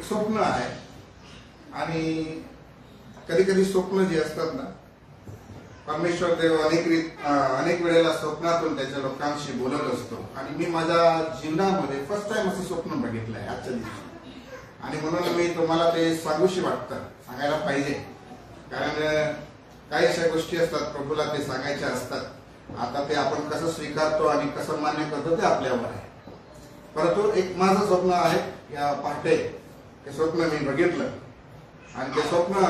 स्वप्न आहे आणि कधी कधी स्वप्न जे असतात ना, परमेश्वर देव अनेक वेळेला स्वप्नातून त्याच्या लोकांशी बोलत असतो आणि मी माझ्या जीवनामध्ये फर्स्ट टाइम असं स्वप्न बघितलंय आजच्या दिवशी आणि म्हणून मी तुम्हाला ते सांगूशी वाटतं, सांगायला पाहिजे. कारण काही अशा गोष्टी असतात प्रभूला ते सांगायच्या असतात. आता ते आपण कसं स्वीकारतो आणि कसं मान्य करतो ते आपल्यावर आहे. परंतु एक माझं स्वप्न आहे, या पहाटे ते स्वप्न मी बघितलं आणि ते स्वप्न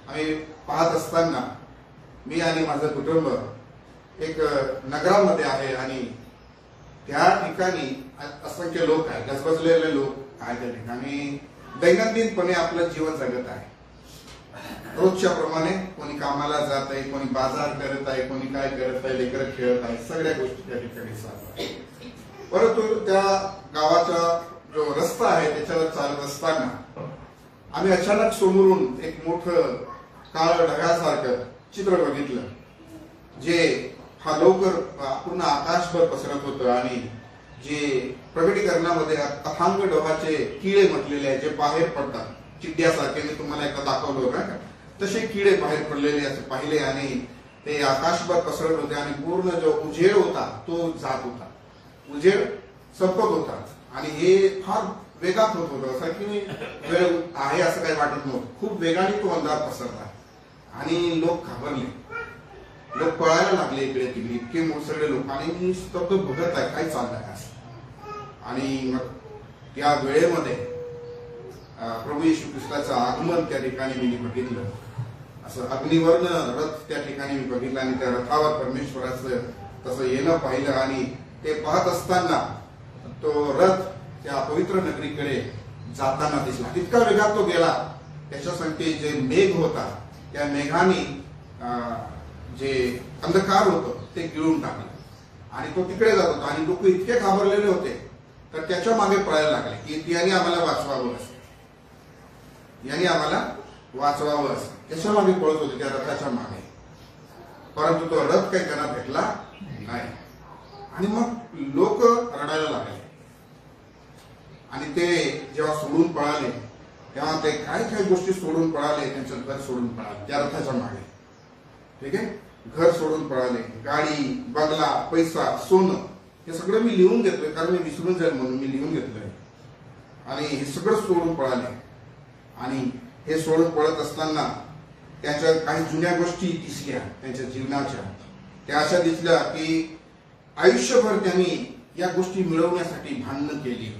आम्ही पाहत असताना मी आणि माझं कुटुंब एक नगरामध्ये आहे आणि त्या ठिकाणी असंख्य लोक आहेत, गजबजलेले लोक आहेत. त्या ठिकाणी दैनंदिनपणे आपलं जीवन जगत आहे. रोजच्या प्रमाणे कोणी कामाला जात आहे, कोणी बाजार करत आहे, कोणी काय करत आहे, लेकरं खेळत आहे, सगळ्या गोष्टी त्या ठिकाणी चालू आहेत. परंतु त्या गावाचा जो रस्ता आहे त्याच्यावर चालत असताना आम्ही अचानक समोरून एक मोठं काळ ढगासारखं चित्र बघितलं, जे हा लवकर पूर्ण आकाशभर पसरत होतं आणि जे प्रकटीकरणामध्ये अथांग डोहाचे किडे म्हटलेले आहेत, जे बाहेर पडतात चिड्यासारखे. मी तुम्हाला एकदा दाखवलं होतं का, तसे किडे बाहेर पडलेले असे पाहिले आणि ते आकाशभर पसरत होते आणि पूर्ण जो उजेड होता तो जात होता, उजेड संपत होता आणि हे फार वेगात होत होतं. असं की वेळ आहे असं काही वाटत नव्हतं. खूप वेगाने तो अंधार पसरला आणि लोक घाबरले, लोक पळायला लागले इकडे तिकडे, इतके सगळे लोक. आणि मी स्तब्ध बघत आहे काय चाललंय असं. आणि मग त्या वेळेमध्ये प्रभू येशू ख्रिस्ताचं आगमन त्या ठिकाणी मी बघितलं. असं अग्निवर्ण रथ त्या ठिकाणी मी बघितलं आणि त्या रथावर परमेश्वराचं तसं येणं पाहिलं आणि ते पाहत असताना तो रथ त्या पवित्र नगरीकडे जाताना दिसला. इतका वेगात तो गेला, त्याच्यासाठी जे मेघ होता त्या मेघाने जे अंधकार होतं ते गिळून टाकलं आणि तो तिकडे जात होता आणि लोक इतके घाबरलेले होते तर त्याच्या मागे पळायला लागले की याने आम्हाला वाचवावं असं, याने आम्हाला वाचवावं असं. त्याच्या मागे पळत होते, त्या रथाच्या मागे. परंतु तो रथ काही त्यांना भेटला नाही आणि मग लोक रडायला लागले आणि ते जेव्हा सोडून पळाले तेव्हा ते काय काय गोष्टी सोडून पळाले. त्यांचं घर सोडून पळाले त्या रथाच्या मागे, ठीक आहे. घर सोडून पळाले, गाडी, बंगला, पैसा, सोनं हे सगळं मी लिहून घेतलंय कारण मी विसरून जाईल म्हणून मी लिहून घेतलंय. आणि हे सगळं सोडून पळाले आणि हे सोडून पळत असताना त्यांच्या काही जुन्या गोष्टी दिसल्या त्यांच्या जीवनाच्या. त्या अशा दिसल्या की आयुष्यभर त्यांनी या गोष्टी मिळवण्यासाठी भांडणं केली,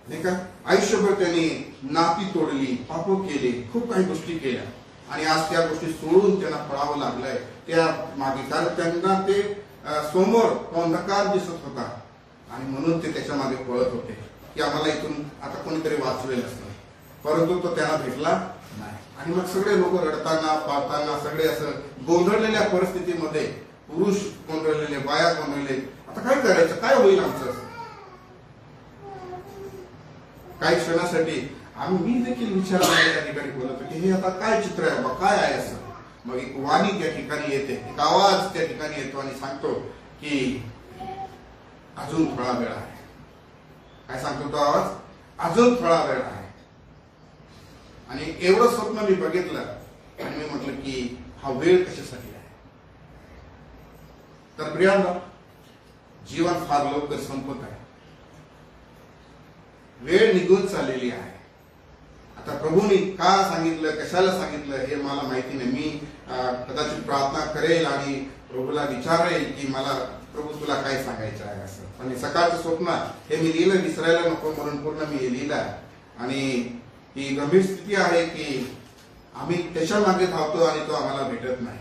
नाही का. आयुष्यभर त्यांनी नाती तोडली, पाप केले, खूप काही गोष्टी केल्या आणि आज त्या गोष्टी सोडून त्यांना पळावं लागलंय त्या मागे. कारण त्यांना ते समोर तो अंधकार दिसत होता आणि म्हणून ते त्याच्या मागे पळत होते की आम्हाला इथून आता कोणीतरी वाचवेल असतं. परंतु तो त्यांना भेटला नाही आणि मग सगळे लोक रडताना पाळताना सगळे असं गोंधळलेल्या परिस्थितीमध्ये, पुरुष गोंधळलेले, बाया गोंधळले. आता काय करायचं, काय होईल आमचं. काही क्षणासाठी मी देखील विचार त्या ठिकाणी बोलत की हे आता काय चित्र आहे, काय आहे असं. मग एक वाणी त्या ठिकाणी येते, एक आवाज त्या ठिकाणी येतो आणि सांगतो की अजून थोडा वेळ आहे. काय सांगतो तो आवाज, अजून थोडा वेळ आहे. आणि एवढं स्वप्न मी बघितलं आणि मी म्हटलं की हा वेळ कशासाठी आहे. तर प्रियांनो, जीवन फार लवकर संपत आहे, वेळ निघून चाललेली आहे. आता प्रभूंनी का सांगितलं, कशाला सांगितलं हे मला माहिती नाही. मी कदाचित प्रार्थना करेल आणि प्रभूला विचारेल की मला प्रभू तुला काय सांगायचं आहे असं. पण सकाळचं स्वप्न हे मी लिहिलं, विसरायला नको म्हणून पूर्ण मी हे लिहिलं. आणि ही गंभीर स्थिती आहे की आम्ही त्याच्या मागे धावतो आणि तो आम्हाला भेटत नाही.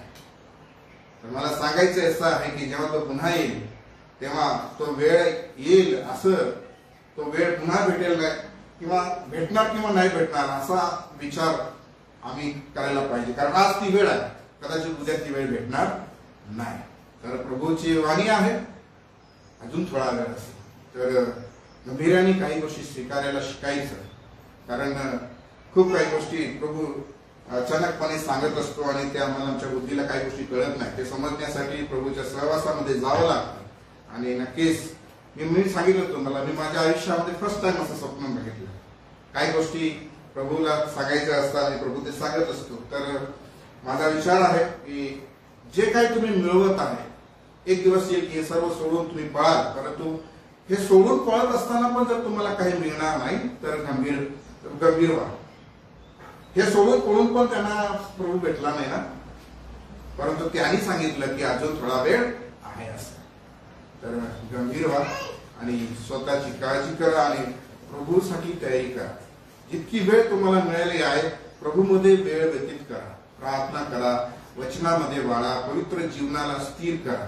तर मला सांगायचं असं आहे की जेव्हा तो पुन्हा येईल तेव्हा तो वेळ येईल, असं तो वेळ पुन्हा भेटेल काय किंवा भेटणार किंवा नाही भेटणार असा विचार आम्ही करायला पाहिजे. कारण आज ती वेळ आहे, कदाचित उद्या ती वेळ भेटणार नाही. तर प्रभूची वाणी आहे, अजून थोडा वेळ असेल तर गंभीर्याने काही गोष्टी स्वीकारायला शिकायचं. कारण खूप काही गोष्टी प्रभू अचानकपणे सांगत असतो आणि ते आम्हाला आमच्या बुद्धीला काही गोष्टी कळत नाही. ते समजण्यासाठी प्रभूच्या सहवासामध्ये जावं लागतं. आणि नक्कीच मी सांगितलं तुम्हाला, मी माझ्या आयुष्यामध्ये फर्स्ट टाइम असं स्वप्न बघितलं काही गोष्टी प्रभूला सांगायच्या असतात आणि प्रभू ते सांगत असतो. तर माझा विचार आहे की जे काही तुम्ही मिळवत आहे एक दिवस येईल की हे सर्व सोडून तुम्ही पळाल, परंतु हे सोडून पळत असताना पण जर तुम्हाला काही मिळणार नाही तर गंभीर व्हा. हे सोडून पळून पण त्यांना प्रभू भेटला नाही ना, परंतु त्यांनी सांगितलं की अजून थोडा वेळ आहे असं. तर गंभीर व्हा आणि स्वतःची काळजी करा आणि प्रभूसाठी तयारी करा. जितकी वेळ तुम्हाला मिळाली आहे प्रभूमध्ये वेळ व्यतीत करा, प्रार्थना करा, वचनामध्ये वाढा, पवित्र जीवनाला स्थिर करा.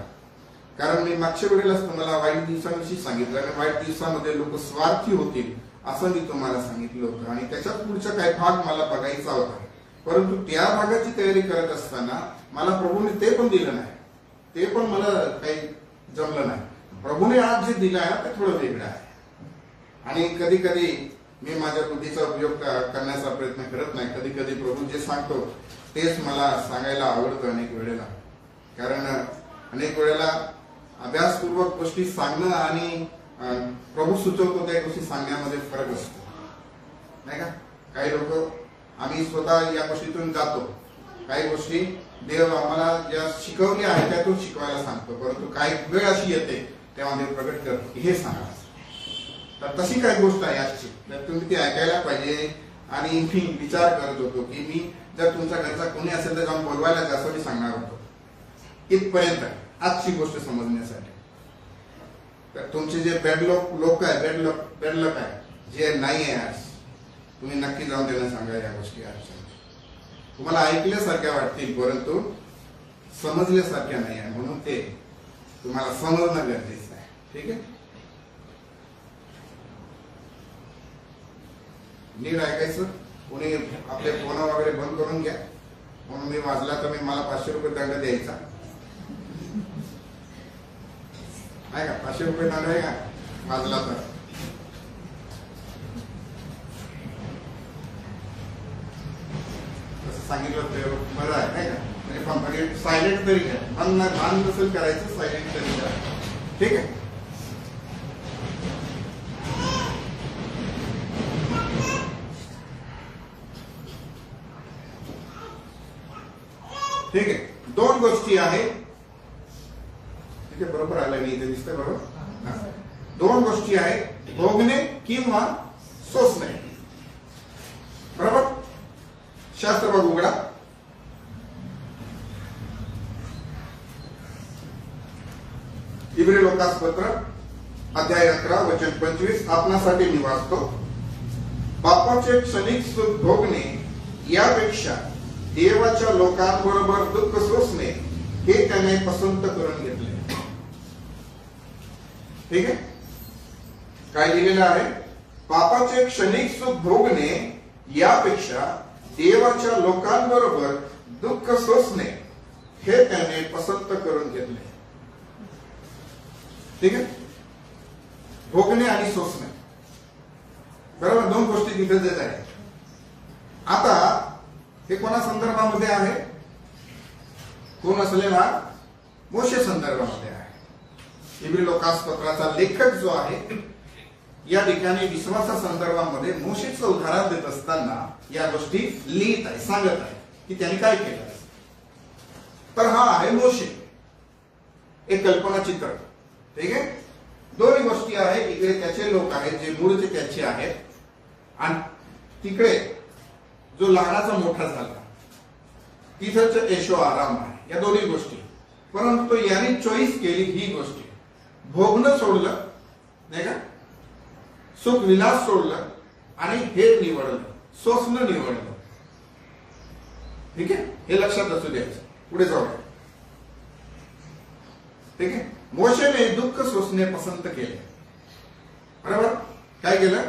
कारण मी मागच्या वेळेलाच तुम्हाला वाईट दिवसांविषयी सांगितलं आणि वाईट दिवसामध्ये लोक स्वार्थी होतील असं मी तुम्हाला सांगितलं होतं आणि त्याच्यात पुढचा काही भाग मला बघायचा होता. परंतु त्या भागाची तयारी करत असताना मला प्रभूने ते पण दिलं नाही, ते पण मला काही जमलं नाही. प्रभूने आज जे दिलं आहे ते थोडं वेगळं आहे आणि कधी कधी मी माझ्या बुद्धीचा उपयोग करण्याचा प्रयत्न करत नाही. कधी कधी प्रभू जे सांगतो तेच मला सांगायला आवडतं अनेक वेळेला. कारण अनेक वेळेला अभ्यासपूर्वक गोष्टी सांगणं आणि प्रभू सुचवतो त्या गोष्टी सांगण्यामध्ये फरक असतो, नाही का. काही लोक आम्ही स्वतः या गोष्टीतून जातो, काही गोष्टी देव आम्हाला ज्या शिकवल्या आहेत त्यातून शिकवायला सांगतो, परंतु काही वेळ अशी येते तेव्हा देव प्रगट करतो की हे सांगा. तर तशी काही गोष्ट आहे आजची, तर तुम्ही ती ऐकायला पाहिजे. आणि मी विचार करत होतो की मी जर तुमच्या घरचा कोणी असेल तर जाऊन बोलवायला जास्त मी सांगणार होतो इथपर्यंत आजची गोष्ट समजण्यासाठी. तर तुमचे जे लोक आहे बेडलक आहे जे नाही आहे आज, तुम्ही नक्की जाऊन त्यांना सांगा या गोष्टी. आज तुम्हाला ऐकल्यासारख्या वाटतील परंतु समजल्यासारख्या नाही आहे, म्हणून ते तुम्हाला समजणं गरजेचं आहे. ठीक आहे, नीट ऐकायचं. कोणी आपले फोन वगैरे बंद करून घ्या. म्हणून मी वाजला तर मला 500 रुपये दंड द्यायचा आहे का? 500 रुपये दंड आहे का वाजला तर? सांगितलं ते बरं आहे नाही का? म्हणजे सायलेंट तरी घ्या, भान नसेल करायचं सायलेंट तरी घ्या. ठीक आहे, ठीक आहे. दोन गोष्टी आहेत, ठीक आहे, बरोबर आलं मी इथे दिसतंय बरोबर. दोन गोष्टी आहेत, भोगणे किंवा सोसणे. बरोबर, शास्त्र बघ उघडा. इब्री लोकास पत्र अध्याय 11 वचन 25. आपणासाठी मी वाचतो. पापाचे क्षणिक सुख भोगणे यापेक्षा देवाच्या लोकांबरोबर दुःख सोसणे हे त्याने पसंत करून घेतले. ठीक आहे, काय लिहिलेलं आहे? पापाचे क्षणिक सुख भोगणे यापेक्षा देवाच्या लोकांबरोबर दुःख सोसणे हे त्याने पसंत करून घेतले. ठीक आहे, भोगणे आणि सोसणे, बरोबर, दोन गोष्टी तिथे देत आहेत. आता हे कोणा संदर्भामध्ये आहे? कोण असलेला? मोशे संदर्भामध्ये आहे. इब्री लोकास पत्राचा लेखक जो आहे या ठिकाणी विश्वासा संदर्भामध्ये मोशेचं उदाहरण देत असताना या गोष्टी लिहित आहे, सांगत आहे की त्यांनी काय केलं. तर हा आहे मोशे, एक कल्पना चित्र. ठीक आहे, दोन्ही गोष्टी आहेत. इकडे त्याचे लोक आहेत जे मूळचे त्याचे आहेत आणि तिकडे जो लहानाचा मोठा झाला तिथंच ऐशो आराम आहे. या दोन्ही गोष्टी, परंतु यांनी चॉईस केली ही गोष्ट, भोगणं सोडलं नाही का, सुख विलास सोडलं आणि हे निवडलं, सोसणं निवडलं. ठीक आहे, हे लक्षात असू द्यायचं. पुढे जाऊया. ठीक आहे, मोशेने दुःख सोसणे पसंत केले. बरोबर, काय केलं?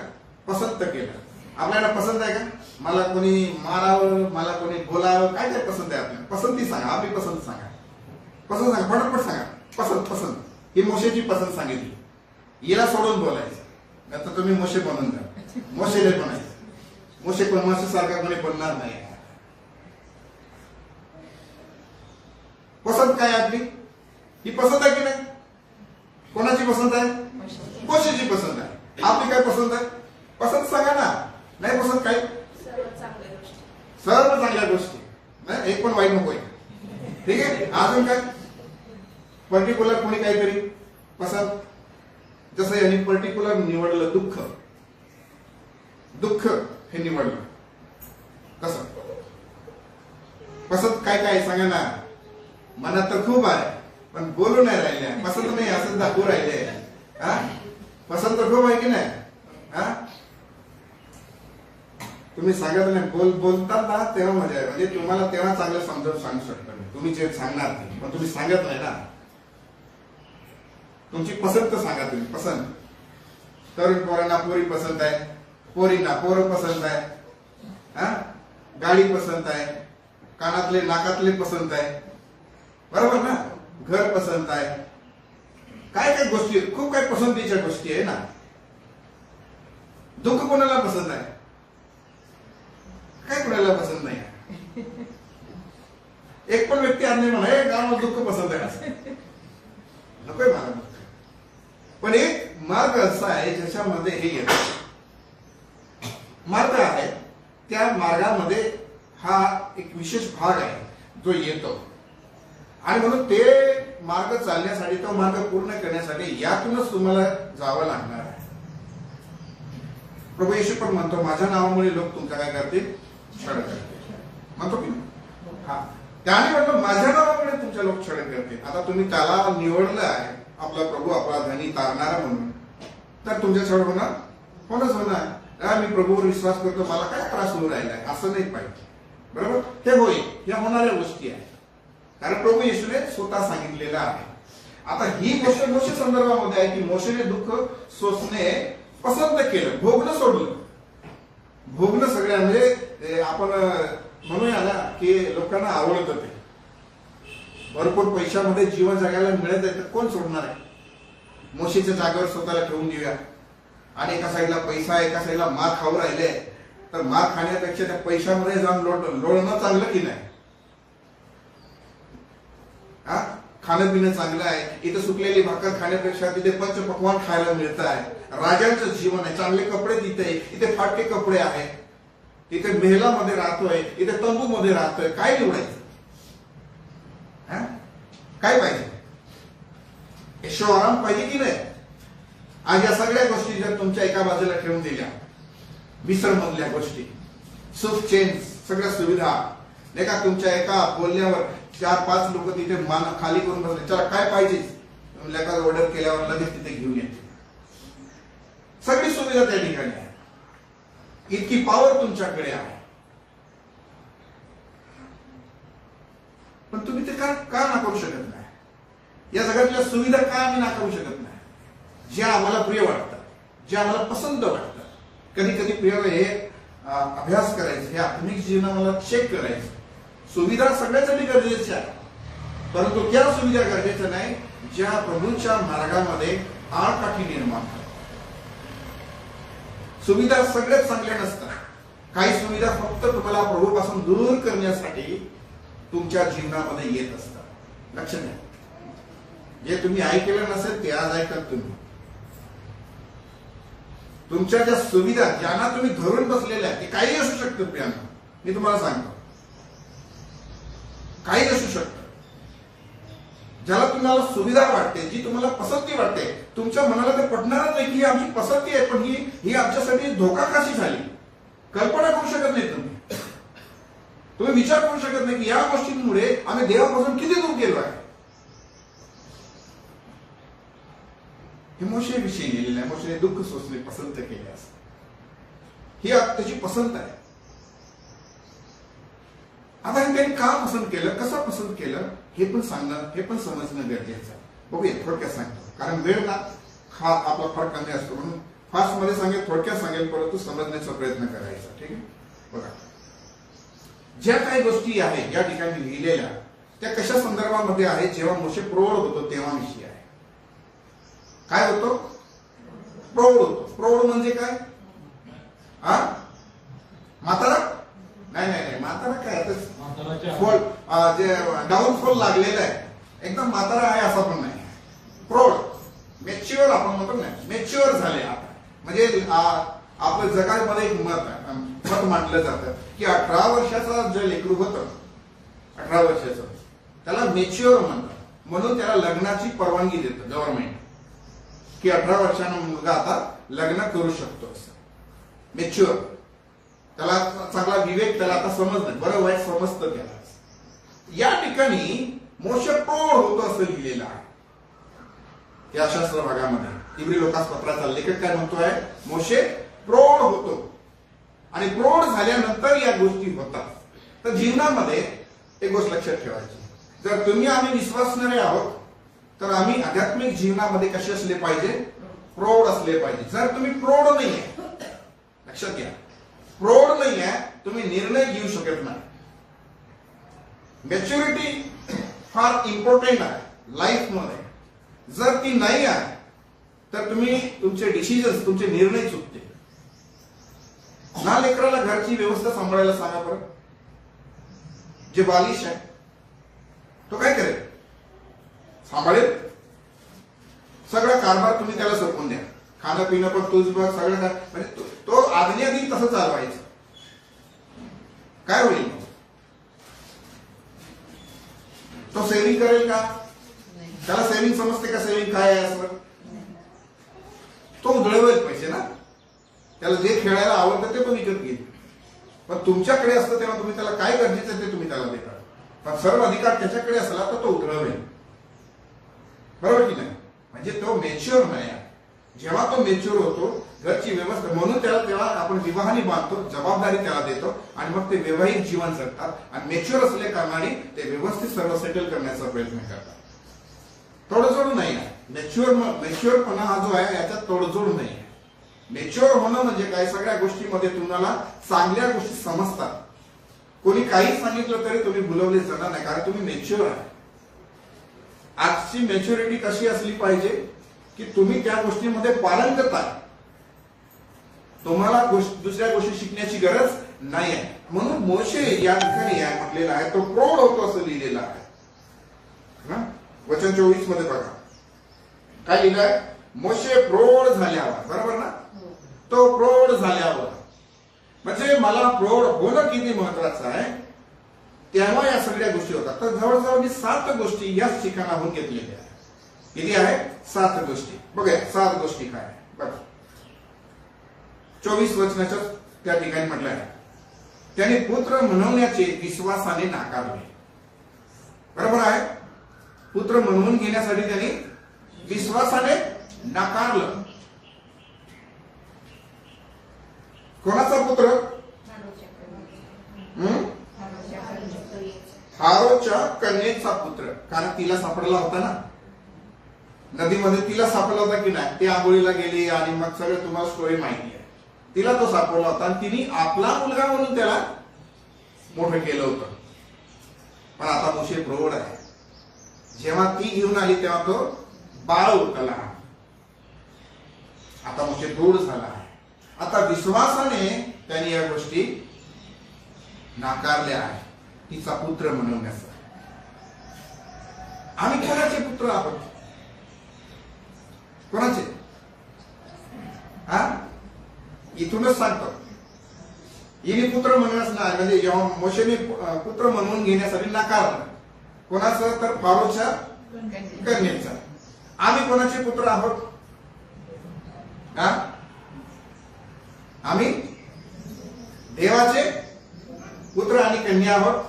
पसंत केलं. आपल्याला पसंत आहे का? मला कोणी मारावं, मला कोणी बोलावं, काय काय पसंत आहे आपल्याला? पसंती सांगा, आपली पसंत सांगा, पसंत सांगा, फटाफट सांगा. पसंत पसंत ही मोशेची पसंत सांगितली. हिला सोडून बोलायचं, आता तुम्ही मोशे बनून जा. मोशेले बनायचं. मोशे पण मोशे सारखा कोणी बनणार नाही. पसंत काय आपली? ही पसंत आहे की नाही? कोणाची पसंत आहे? मोशेची पसंत आहे. आपली काय पसंत आहे? पसंत सांगा ना. नाही पसंत काय सर्व चांगल्या गोष्टी नाही, एक पण वाईट नकोय. ठीक आहे. अजून काय पर्टिक्युलर कोणी काहीतरी पसंत, जसं यांनी पर्टिक्युलर निवडलं दुःख. दुःख हे निवडलं कसं पसंत काय काय सांगा ना. मनात तर खूप आहे पण बोलू नाही राहिले, पसंत नाही असं दाखवू राहिले. पसंत तर खूप आहे की नाही. तुम्ही सांगत नाही, बोलतात ना तेव्हा मजा आहे. म्हणजे तुम्हाला तेव्हा चांगलं समजावून सांगू शकता तुम्ही जे सांगणार ते, पण तुम्ही सांगत नाही ना. तुमची पसंत सांगा तुम्ही. पसंत तरुण पोरांना पोरी पसंत आहे, पोरींना पोरं पसंत आहे, गाडी पसंत आहे, कानातले नाकातले पसंत आहे, बरोबर ना. घर पसंत आहे, काय काय गोष्टी खूप काय पसंतीच्या गोष्टी आहे ना. दुःख कोणाला पसंत आहे, काय कोणाला पसंत नाही. एक पण व्यक्ती आज नाही म्हणा गावाला दुःख पसंत आहे नकोय मला दुःख. पण एक मार्ग असा आहे ज्याच्यामध्ये हे येत मार्ग आहे, त्या मार्गामध्ये हा एक विशेष भाग आहे जो येतो. आणि म्हणून ते मार्ग चालण्यासाठी, तो मार्ग पूर्ण करण्यासाठी यातूनच तुम्हाला जावं लागणार आहे. प्रभू येशू पण म्हणतो माझ्या नावामुळे लोक तुमच्या काय करतील, छळ करतील म्हणतो की हा. त्याने म्हटलं माझ्या नावामुळे तुमच्या लोक छळ करतील. आता तुम्ही त्याला निवडलं आहे आपला प्रभू आपला धनी तारणारा म्हणून, तर तुमच्या छळ होणार, कोणच होणार. मी प्रभूवर विश्वास करतो, मला काय त्रास होऊ राहिलाय असं नाही पाहिजे, बरोबर. ते होईल, या होणाऱ्या गोष्टी आहेत कारण प्रभू येशूने स्वतः सांगितलेलं आहे. आता ही गोष्ट मोशे संदर्भामध्ये आहे की मोशेने दुःख सोसणे पसंत केलं, भोगणं सोडलं. भोगणं सगळ्या म्हणजे आपण म्हणूया ना की लोकांना आवडतं ते. भरपूर पैशामध्ये जीवन जगायला मिळत आहे तर कोण सोडणार आहे. मोशेच्या जागेवर स्वतःला ठेवून देऊया. आणि एका साईडला पैसा आहे, एका साईडला मार खाऊ राहिले, तर मार खाण्यापेक्षा त्या पैशामध्ये जाऊन लोळणं चांगलं की नाही. खाणं पिणं चांगलं आहे. इथे सुकलेली भाकर खाण्यापेक्षा तिथे पंचपक्वान खायला मिळत आहे. राजांचं जीवन आहे, चांगले कपडे तिथे, इथे फाटके कपडे आहेत. इथे मेहलामध्ये राहतोय, इथे तंबूमध्ये राहतोय. काय निवडायचं, काय पाहिजे. ऐशो आराम पाहिजे की नाही. आज या सगळ्या गोष्टी जर तुमच्या एका बाजूला ठेवून दिल्या, विसरमधल्या गोष्टी, सुख चेन, सगळ्या सुविधा, नाही का, तुमच्या एका बोलण्यावर 4-5 लोक तिथे मान खाली करून बसले, चला काय पाहिजे, लेखा ऑर्डर केल्यावर लगेच तिथे घेऊन येते. सगळी सुविधा त्या ठिकाणी आहे, इतकी पॉवर तुमच्याकडे आहे. पण तुम्ही ते का नाकारू शकत नाही. या जगातल्या सुविधा का आम्ही नाकारू शकत नाही. ज्या आम्हाला प्रिय वाटतात, ज्या आम्हाला पसंत वाटतात. कधी कधी प्रिय हे अभ्यास करायचं, हे आत्मिक जीवनाला चेक करायचं. सुविधा सगळ्यासाठी गरजेच्या आहे, परंतु त्या सुविधा गरजेच्या नाही ज्या प्रभूच्या मार्गामध्ये आडकाठी निर्माण करतात. सुविधा सगळ्यात चांगल्या नसतात. काही सुविधा फक्त तुम्हाला प्रभूपासून दूर करण्यासाठी तुमच्या जीवनामध्ये येत असतात. लक्षात घ्या, जे तुम्ही ऐकलं नसेल ते आज ऐकत तुम्ही. तुमच्या ज्या सुविधा ज्यांना तुम्ही धरून बसलेल्या ते काही असू शकतं. प्रियांका, मी तुम्हाला सांगतो, काही असू शकतं. ज्याला तुम्हाला सुविधा वाटते, जी तुम्हाला पसंती वाटते, तुमच्या मनाला ते पटणारच नाही की आमची पसंती आहे, पण ही आमच्यासाठी धोका कशी झाली. कल्पना करू शकत नाही तुम्ही विचार करू शकत नाही की या गोष्टींमुळे आम्ही देवापासून किती दूर गेलो आहे. हे मोशेविषयी लिहिलेलं आहे. मोशेने दुःख सोसणे पसंत केले असं, ही त्याची पसंत आहे. आता त्यांनी का पसंत केलं, कसं पसंत केलं हे पण सांगणं, हे पण समजणं गरजेचं आहे. बघूया, थोडक्यात सांगतो, कारण वेळ ना आपला फार कमी असतो, म्हणून फास्ट मध्ये सांगेल, थोडक्यात सांगेल, परंतु समजण्याचा प्रयत्न करायचा. ठीक आहे. बघा, ज्या काही गोष्टी आहेत या ठिकाणी लिहिलेल्या त्या कशा संदर्भामध्ये आहेत. जेव्हा मोशे प्रौढ होतो तेव्हा विषय आहे. काय होतो, प्रौढ होतो. प्रौढ म्हणजे काय, म्हातारा नाही, म्हातारा काय, जे डाऊनफॉल लागलेलं आहे, एकदम म्हातारा आहे असं पण नाही. प्रौढ, मेच्युअर आपण म्हणतो ना, मेच्युअर झाले आता, म्हणजे आपलं जगामध्ये एक मत मांडलं जातं की 18 वर्षाचा जे लेकरू होतं 18 वर्षाचं त्याला मॅच्युअर म्हणतात, म्हणून त्याला लग्नाची परवानगी देतं गव्हर्नमेंट की 18 वर्षाचा मुलगा आता लग्न करू शकतो असं मॅच्युअर. त्याला चांगला विवेक त्याला आता समजलं, बरं वाईट समजतं त्याला. या ठिकाणी मोशे प्रौढ होतो असं लिहिलेलं आहे या शास्त्र भागामध्ये. इब्री लोकासपत्राचा लेखक काय म्हणतोय, मोशे प्रौढ होतो आणि प्रौढ झाल्यानंतर या गोष्टी होतात. तर जीवनामध्ये एक गोष्ट लक्षात ठेवायची, जर तुम्ही आम्ही विश्वासणारे आहोत तर आम्ही आध्यात्मिक जीवनामध्ये कसे असले पाहिजे, प्रौढ असले पाहिजे. जर तुम्ही प्रौढ नाहीये, लक्षात घ्या, प्रौढ नाहीये, तुम्ही निर्णय घेऊ शकत नाही. मॅच्युरिटी फार इम्पॉर्टंट आहे लाईफ मध्ये. जर ती नाही आहे तर तुम्ही तुमचे डिसिजन, तुमचे निर्णय चुकते. ना लेकराला घरची व्यवस्था सांभाळायला सांगा बरं. जे बालिश आहे तो काय करेल, सांभाळेल. सगळा कारभार तुम्ही त्याला सोपवून द्या, खाणं पिणं पण तूच बघ, सगळं काय, म्हणजे तो आज्ञा देईल तसं चालवायचं. काय होईल, तो सेव्हिंग करेल का, त्याला सेव्हिंग समजते का, सेव्हिंग काय आहे असं. तो उधळवेल पैसे ना, त्याला जे खेळायला आवडतं ते तो विकत घेईल. पण तुमच्याकडे असतं तेव्हा तुम्ही त्याला काय गरजेचं ते तुम्ही त्याला देता. पण सर्व अधिकार त्याच्याकडे असला तर तो उधळवेल, बरोबर की नाही. म्हणजे तो मॅच्युअर नाही. जेव्हा तो मॅच्युअर होतो, घरची व्यवस्था, म्हणून त्याला तेव्हा आपण विवाहाने बांधतो, जबाबदारी त्याला देतो आणि मग ते वैवाहिक जीवन जगतात. आणि मॅच्युअर असले कारणाने ते व्यवस्थित सर्व सेटल करण्याचा प्रयत्न करतात. तोडजोड नाही आहे. मॅच्युअरपणा हा जो आहे याच्यात तोडजोड नाही आहे. मॅच्युअर होणं म्हणजे काय, सगळ्या गोष्टीमध्ये तुम्हाला चांगल्या गोष्टी समजतात. कोणी काही सांगितलं तरी तुम्ही भुलवले जाणार नाही, कारण तुम्ही मॅच्युअर आहे. आजची मॅच्युरिटी कशी असली पाहिजे की तुम्ही त्या गोष्टीमध्ये पारंगत आहे, तुम्हाला दुसऱ्या गोष्टी शिकण्याची गरज नाही आहे. म्हणून मोशे या ठिकाणी म्हटलेला आहे तो प्रौढ होतो असं लिहिलेलं आहे. वचन 24 मध्ये बघा काय लिहिलंय, मोशे प्रौढ झाल्यावर, बरोबर ना, तो प्रौढ झाल्यावर. म्हणजे मला प्रौढ होणं किती महत्वाचं आहे, तेव्हा या सगळ्या गोष्टी होतात. तर जवळजवळ मी 7 गोष्टी याच ठिकाणाहून घेतलेल्या आहेत. किती आहे, 7 गोष्टी. बघा 7 गोष्टी काय बघा. 24 वचनाच्या त्या ठिकाणी म्हटलं आहे, त्याने पुत्र म्हणवण्याचे विश्वासाने नाकारले. बरोबर आहे, पुत्र म्हणवून घेण्यासाठी त्याने विश्वासाने नाकारलं. कोणाचा पुत्र, फारोच्या कन्येचा पुत्र. कारण तिला सापडला होता ना नदीमध्ये, तिला सापडला होता की नाही, ती आंघोळीला गेली आणि मग सगळं तुम्हाला स्टोरी माहिती आहे. तिला तो सापडला होता आणि तिने आपला मुलगा म्हणून त्याला मोठं केलं होतं. पण आता मोशे प्रौढ आहे. जेव्हा ती घेऊन आली तेव्हा तो बाळ उठला. आता मोशे प्रौढ झाला आहे. आता विश्वासाने त्यांनी या गोष्टी नाकारल्या आहे, तिचा पुत्र म्हणवण्याचा. आम्ही कोणाचे पुत्र आहोत, कोणाचे, हा इथूनच सांगतो. हिने पुत्र म्हणूनच नाही, म्हणजे जेव्हा मोशेने पुत्र म्हणून घेण्यासाठी नाकारलं. कोणाचं, तर फारोच्या कन्येचा. आम्ही कोणाचे पुत्र आहोत, हा आम्ही देवाचे पुत्र आणि कन्या आहोत,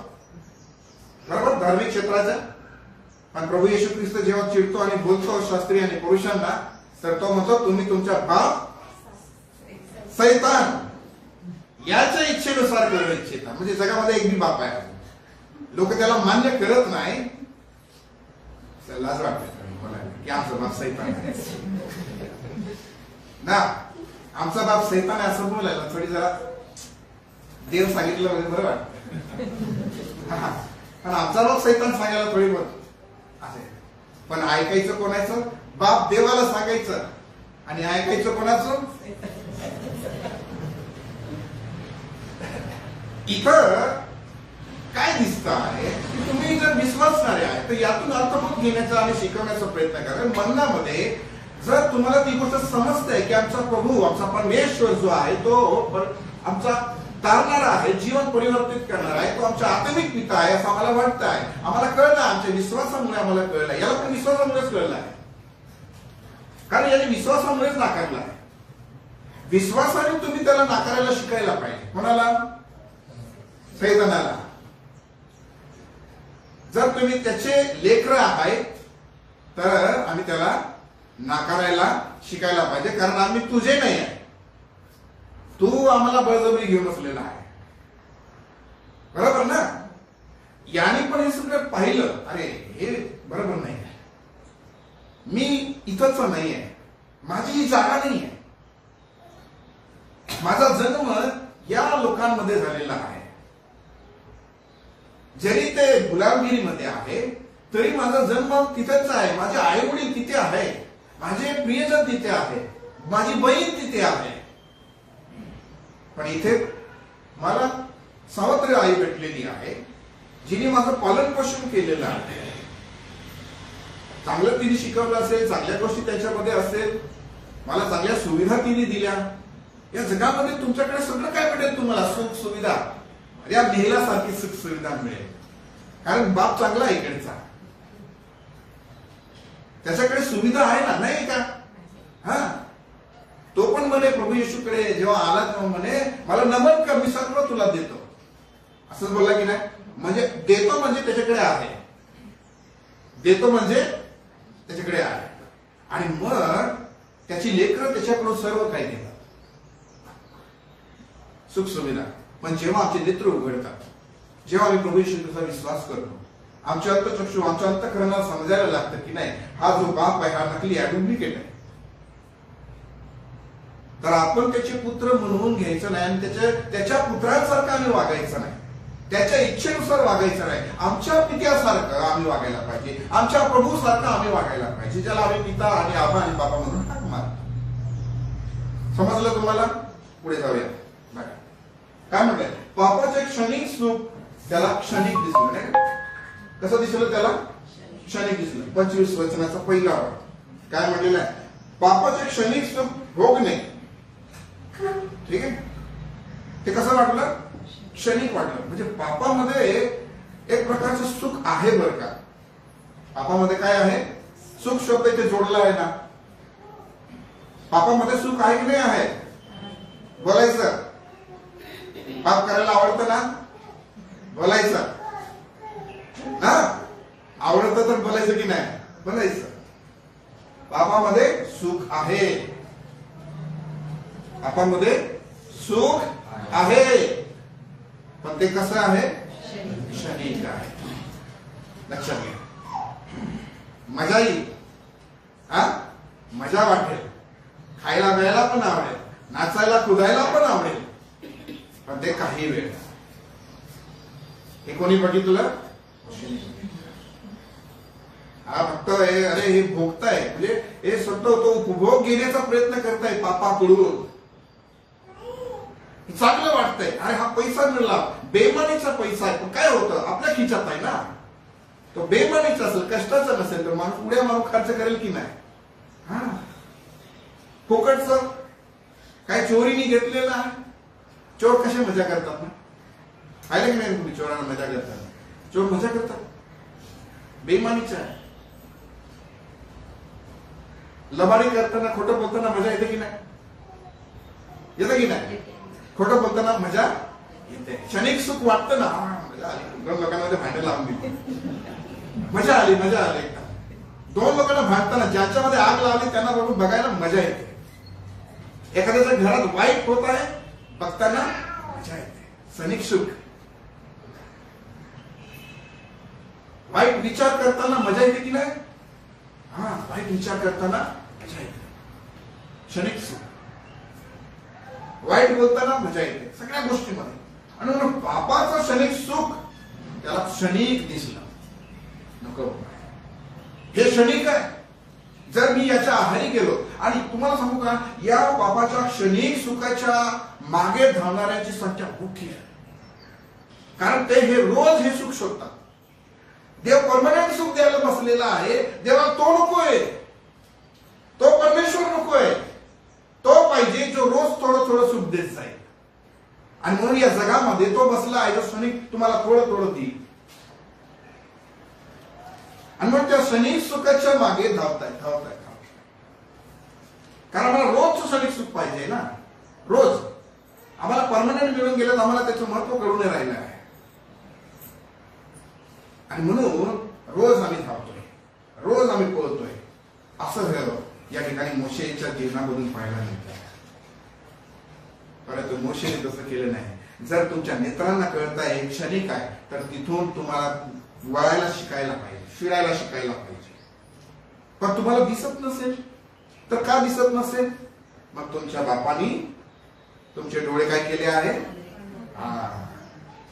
बरोबर, धार्मिक क्षेत्राचा. पण प्रभू येशू ख्रिस्त जेव्हा चिडतो आणि बोलतो शास्त्री आणि पुरुषांना, तर तो म्हणतो तुम्ही तुमच्या बाप सैतान याच्या इच्छेनुसार करू इच्छिता. म्हणजे जगामध्ये एक बी बाप आहे, लोक त्याला मान्य करत नाही. लाज वाटते की आमचा बाप सैतान आहे ना, आमचा बाप सैतान आहे असं बोलायला थोडी जरा देव सांगितलं म्हणजे बरं वाटतं. पण आमचा बाप सैतान सांगायला थोडी बरं असे. पण ऐकायचं कोणाचं, बाप देवाला सांगायचं आणि ऐकायचं कोणाचं. इथं काय दिसत आहे की तुम्ही जर विश्वासणारे आहे तर यातून अर्थबोध घेण्याचा आणि शिकवण्याचा प्रयत्न करा. मन्नामध्ये जर तुम्हाला ती गोष्ट समजते की आमचा प्रभू, आमचा परमेश्वर जो आहे तो आमचा तारणारा आहे, जीवन परिवर्तित करणारा आहे, तो आमचा आत्मिक पिता आहे असं आम्हाला वाटतं आहे, आम्हाला कळलं, आमच्या विश्वासामुळे आम्हाला कळलं, याला पण विश्वासामुळेच कळलं आहे, कारण याने विश्वासामुळेच नाकारला आहे. विश्वासाने तुम्ही त्याला नाकारायला शिकायला पाहिजे. कोणाला? सैतानाला. जर तुम्ही त्याचे लेकरं आहेत तर आम्ही त्याला नाकारायला शिकायला पाहिजे, कारण आम्ही तुझे नाही आहे, तू आम्हाला बळजबरी घेऊन असलेला आहे. बरोबर ना? याने पण हे सगळं पाहिलं, अरे हे बरोबर नाही आहे, मी इथंच नाही आहे, माझी ही जागा नाही आहे, माझा जन्म या लोकांमध्ये झालेला आहे, जरी ते गुलामगिरीमध्ये आहे तरी माझा जन्म तिथेच आहे, माझे आई वडील तिथे आहे, माझे प्रियजन तिथे आहे, माझी बहीण तिथे आहे, पण इथे मला सावत्र आई भेटलेली आहे जिने माझं पालन पोषण केलेलं आहे, चांगलं तिने शिकवलं असेल, चांगल्या गोष्टी त्याच्यामध्ये असेल, मला चांगल्या सुविधा तिने दिल्या. या जगामध्ये तुमच्याकडे सगळं काय भेटेल तुम्हाला, सुख सुविधा, या नेहलासारखी सुख सुविधा मिळेल, कारण बाप चांगला आहे इकडचा, त्याच्याकडे सुविधा आहे ना, नाही का? हा, तो पण म्हणे प्रभू येशूकडे जेव्हा आला तेव्हा म्हणे मला नमन कर, मी सर्व तुला देतो, असंच बोलला की नाही? म्हणजे देतो म्हणजे त्याच्याकडे आहे, देतो म्हणजे त्याच्याकडे आहे, आणि मग त्याची लेकरं त्याच्याकडून सर्व काही घेतात, सुख सुविधा. पण जेव्हा आमचे नेत्र उघडतात, जेव्हा आम्ही प्रभू येशूचा विश्वास करतो, आमच्या अंतचक्षु, आमच्या अंतःकरणाला समजायला लागतं की नाही, हा जो बाप आहे हा नकली आहे, डुप्लिकेट आहे, तर आपण त्याचे पुत्र म्हणून घ्यायचं नाही आणि त्याच्या पुत्रांसारखं आम्ही वागायचं नाही, त्याच्या इच्छेनुसार वागायचं नाही, आमच्या पित्यासारखं आम्ही वागायला पाहिजे, आमच्या प्रभू सारखं आम्ही वागायला पाहिजे, ज्याला आम्ही पिता आणि आबा आणि बाबा म्हणून हाक मारतो. समजलं तुम्हाला? पुढे जाऊया. काय म्हणताय? पापाचे क्षणिक सुख त्याला क्षणिक दिसलं, नाही? कसं दिसलं त्याला? क्षणिक दिसलं. 25 वचनाचा पहिला काय म्हटलेलं आहे? पापाचे क्षणिक सुख भोगणे. ठीक आहे, ते कसं वाटलं? क्षणिक वाटलं. म्हणजे पापामध्ये एक प्रकारचं सुख आहे बरं का. पापामध्ये काय आहे? सुख शब्द इथे जोडला आहे ना. पापामध्ये सुख आहे की नाही आहे? बोलायचं. पाप करायला आवडतं ना? बोलायचं. हा, आवडतं तर बोलायचं की नाही? बोलायचं. पापामध्ये सुख आहे, पापामध्ये सुख आहे, पण ते कसं आहे? क्षणिक आहे. लक्षात घ्या. मजा येईल, हा, मजा वाटेल, खायला प्यायला पण आवडेल, नाचायला कुदायला पण आवडेल, पण ते काही वेळ. हे कोणी बघितलं? हा फक्त अरे हे भोगताय, म्हणजे हे स्वतः तो उपभोग घेण्याचा प्रयत्न करताय पापाकडून. चांगलं वाटतंय, अरे हा पैसा मिळाला, बेमानीचा पैसा आहे, पण काय होतं? आपल्या खिशात आहे ना. तो बेमानीचा असेल, कष्टाचा नसेल तर माणूस उड्या मारून खर्च करेल की नाही? हा, फुकटचं काय चोरीने घेतलेलं आहे. चोर कशा मजा करतात ना, पाहिलं की नाही तुम्ही? चोरांना मजा करतात, चोर मजा करतात, बेमानीचा आहे. लबाडी करताना, खोटं बोलताना मजा येते की नाही? येते की नाही? खोटं बोलताना मजा येते, क्षणिक सुख वाटतं ना. मजा आली, 2 लोकांमध्ये भांडण लावून दिली, मजा आली, मजा आली. 2 लोकांना भांडताना ज्याच्यामध्ये आग लावली त्यांना बघून बघायला मजा येते. एखाद्याच्या घरात वाईट होत आहे बघताना मजा येते, क्षणिक सुख. वाईट विचार करताना मजा येते की नाही? हा, वाईट विचार करताना मजा येते, क्षणिक सुख. वाईट बोलताना मजा येते, सगळ्या गोष्टीमध्ये. आणि म्हणून पापाचं क्षणिक सुख त्याला क्षणिक दिसलं नको. हे क्षणिक आहे. जर मी याच्या आहारी गेलो, आणि तुम्हाला सांगू का, या पापाच्या क्षणिक सुखाच्या मागे धावणाऱ्यांची संख्या मोठी आहे. कारण ते हे रोज हे सुख शोधतात. देव परमनंट सुख द्यायला बसलेला आहे, देवाला तो नकोय. तो परमेश्वर नकोय, तो पाहिजे जो रोज थोडं थोडं सुख देत जाईल. आणि म्हणून या जगामध्ये तो बसला आहे जो क्षणिक तुम्हाला थोडं थोडं देईल. आणि मग त्या क्षणिक सुखाच्या मागे धावताय. कारण आम्हाला रोजचं क्षणिक सुख पाहिजे ना. रोज आम्हाला परमनंट मिळून गेलं तर आम्हाला त्याचं महत्व कळून राहिलं आहे. आणि म्हणून रोज आम्ही धावतोय, रोज आम्ही पळतोय. असं या ठिकाणी मोशेच्या जीवनामधून पाहायला मिळतं. परंतु मोशेने तसं केलं नाही. जर तुमच्या नेत्रांना कळत आहे क्षणिक आहे तर तिथून तुम्हाला वळायला शिकायला पाहिजे, फिरायला शिकायला पाहिजे. पण तुम्हाला दिसत नसेल तर का दिसत नसेल? मग तुमच्या बापानी तुमचे डोळे काय केले आहे?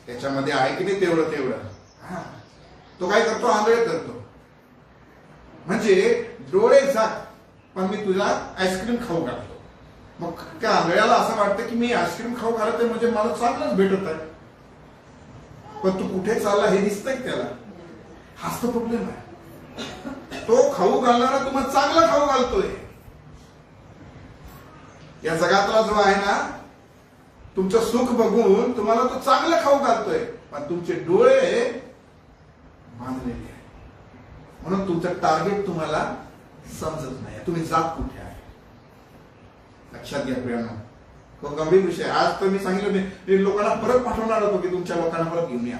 त्याच्यामध्ये आहे की नाही तेवढं. तो काय करतो? आंधळे करतो. म्हणजे डोळे झाक पण मी तुला आईस्क्रीम खाऊ घालतो. मग त्या आंधळ्याला असं वाटतं की मी आईस्क्रीम खाऊ घालत आहे म्हणजे मला चांगलंच भेटत आहे. पण तू कुठे चालला हे दिसतंय त्याला. हाच तो प्रॉब्लेम आहे. तो खाऊ घालणारा तुम्हाला चांगला खाऊ घालतोय. या जगातला जो आहे ना, तुमचं सुख बघून तुम्हाला तो चांगलं खाऊ घालतोय, पण तुमचे डोळे बांधलेले आहे. म्हणून तुमचं टार्गेट तुम्हाला समजत नाही. तुम्ही जात कुठे आहे लक्षात घ्या प्रियांनो. खूप गंभीर विषय. आज तर मी सांगितलं मी लोकांना परत पाठवणार होतो की तुमच्या लोकांना परत घेऊन या.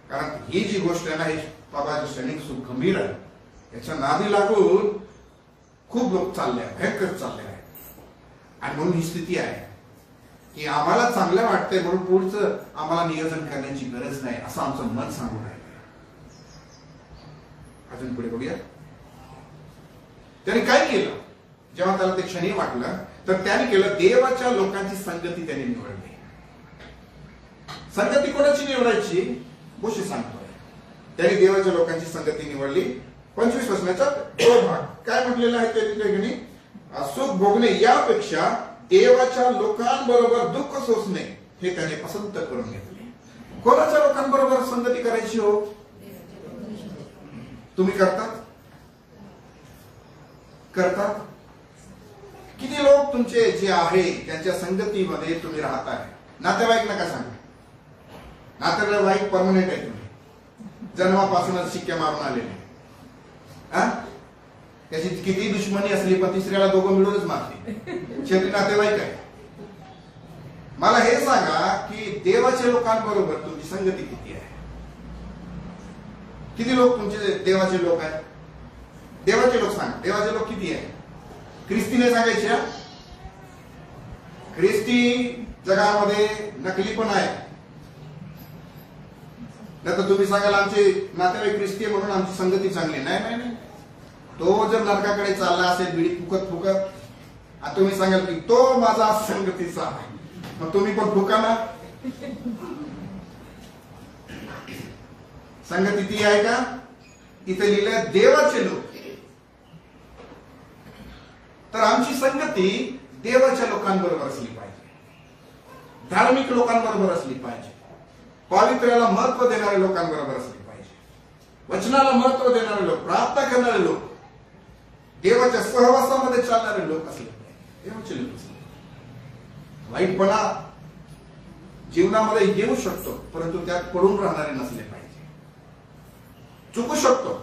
कारण ही जी गोष्ट आहे ना, ही बाबाचं क्षणिक सुख गंभीर आहे. याच्या नादी लागून खूप लोक चालले आहेत, भयंकर चालले आहेत. आणि म्हणून ही स्थिती आहे की आम्हाला चांगलं वाटतंय म्हणून पुढचं आम्हाला नियोजन करण्याची गरज नाही असं आमचं मन सांगून राहिलं. अजून पुढे बघूया. त्याने काय केलं जेव्हा त्याला ते क्षणी वाटलं तर त्याने केलं, देवाच्या लोकांची संगती त्याने निवडली. संगती कोणाची निवडायची? मोशे सांगतोय. त्याने देवाच्या लोकांची संगती निवडली. 25 वचनाचा तो भाग काय म्हटलेला आहे त्या ठिकाणी? सुख भोगणे यापेक्षा देवाच्या लोकांबरोबर दुःख सोसणे हे त्याने पसंत करून घेतले. कोणाच्या लोकांबरोबर संगती करायची हो? तुम्ही करतात? किती लोक तुमचे जे आहे त्यांच्या संगतीमध्ये तुम्ही राहताय? नातेवाईक नका सांगा. नातेवाईक परमनंट आहे. तुम्ही जन्मापासूनच शिक्के मारून आलेले. त्याची किती दुश्मनी असली पण तिसऱ्याला दोघं मिळूनच मारते. शेवटी नातेवाईक आहे. मला हे सांगा की देवाच्या लोकांबरोबर तुमची संगती किती आहे? किती लोक तुमचे देवाचे लोक आहेत? देवाचे लोक सांगा. देवाचे लोक किती आहे? ख्रिस्तीने सांगायचे. ख्रिस्ती जगामध्ये नकली पण आहे. नाही तर तुम्ही सांगाल आमचे नातेवाईक ख्रिस्ती म्हणून आमची संगती चांगली नाही. तो जर नरकाकडे चालला असेल बिडी फुकत तुम्ही सांगाल की तो माझा संगतीचा आहे, मग तुम्ही पण फुका ना. संगती ती आहे का? इथे लिहिलंय देवाचे लोक. तर आमची संगती देवाच्या लोकांबरोबर असली पाहिजे, धार्मिक लोकांबरोबर असली पाहिजे, पवित्र्याला महत्व देणाऱ्या लोकांबरोबर असली पाहिजे, वचनाला महत्व देणारे लोक, प्रार्थना करणारे लोक, देवाच्या सहवासामध्ये चालणारे लोक असले पाहिजे. देवाचे लोक असले. वाईटपणा जीवनामध्ये येऊ शकतो परंतु त्यात पडून राहणारे नसले पाहिजे. चुकू शकतो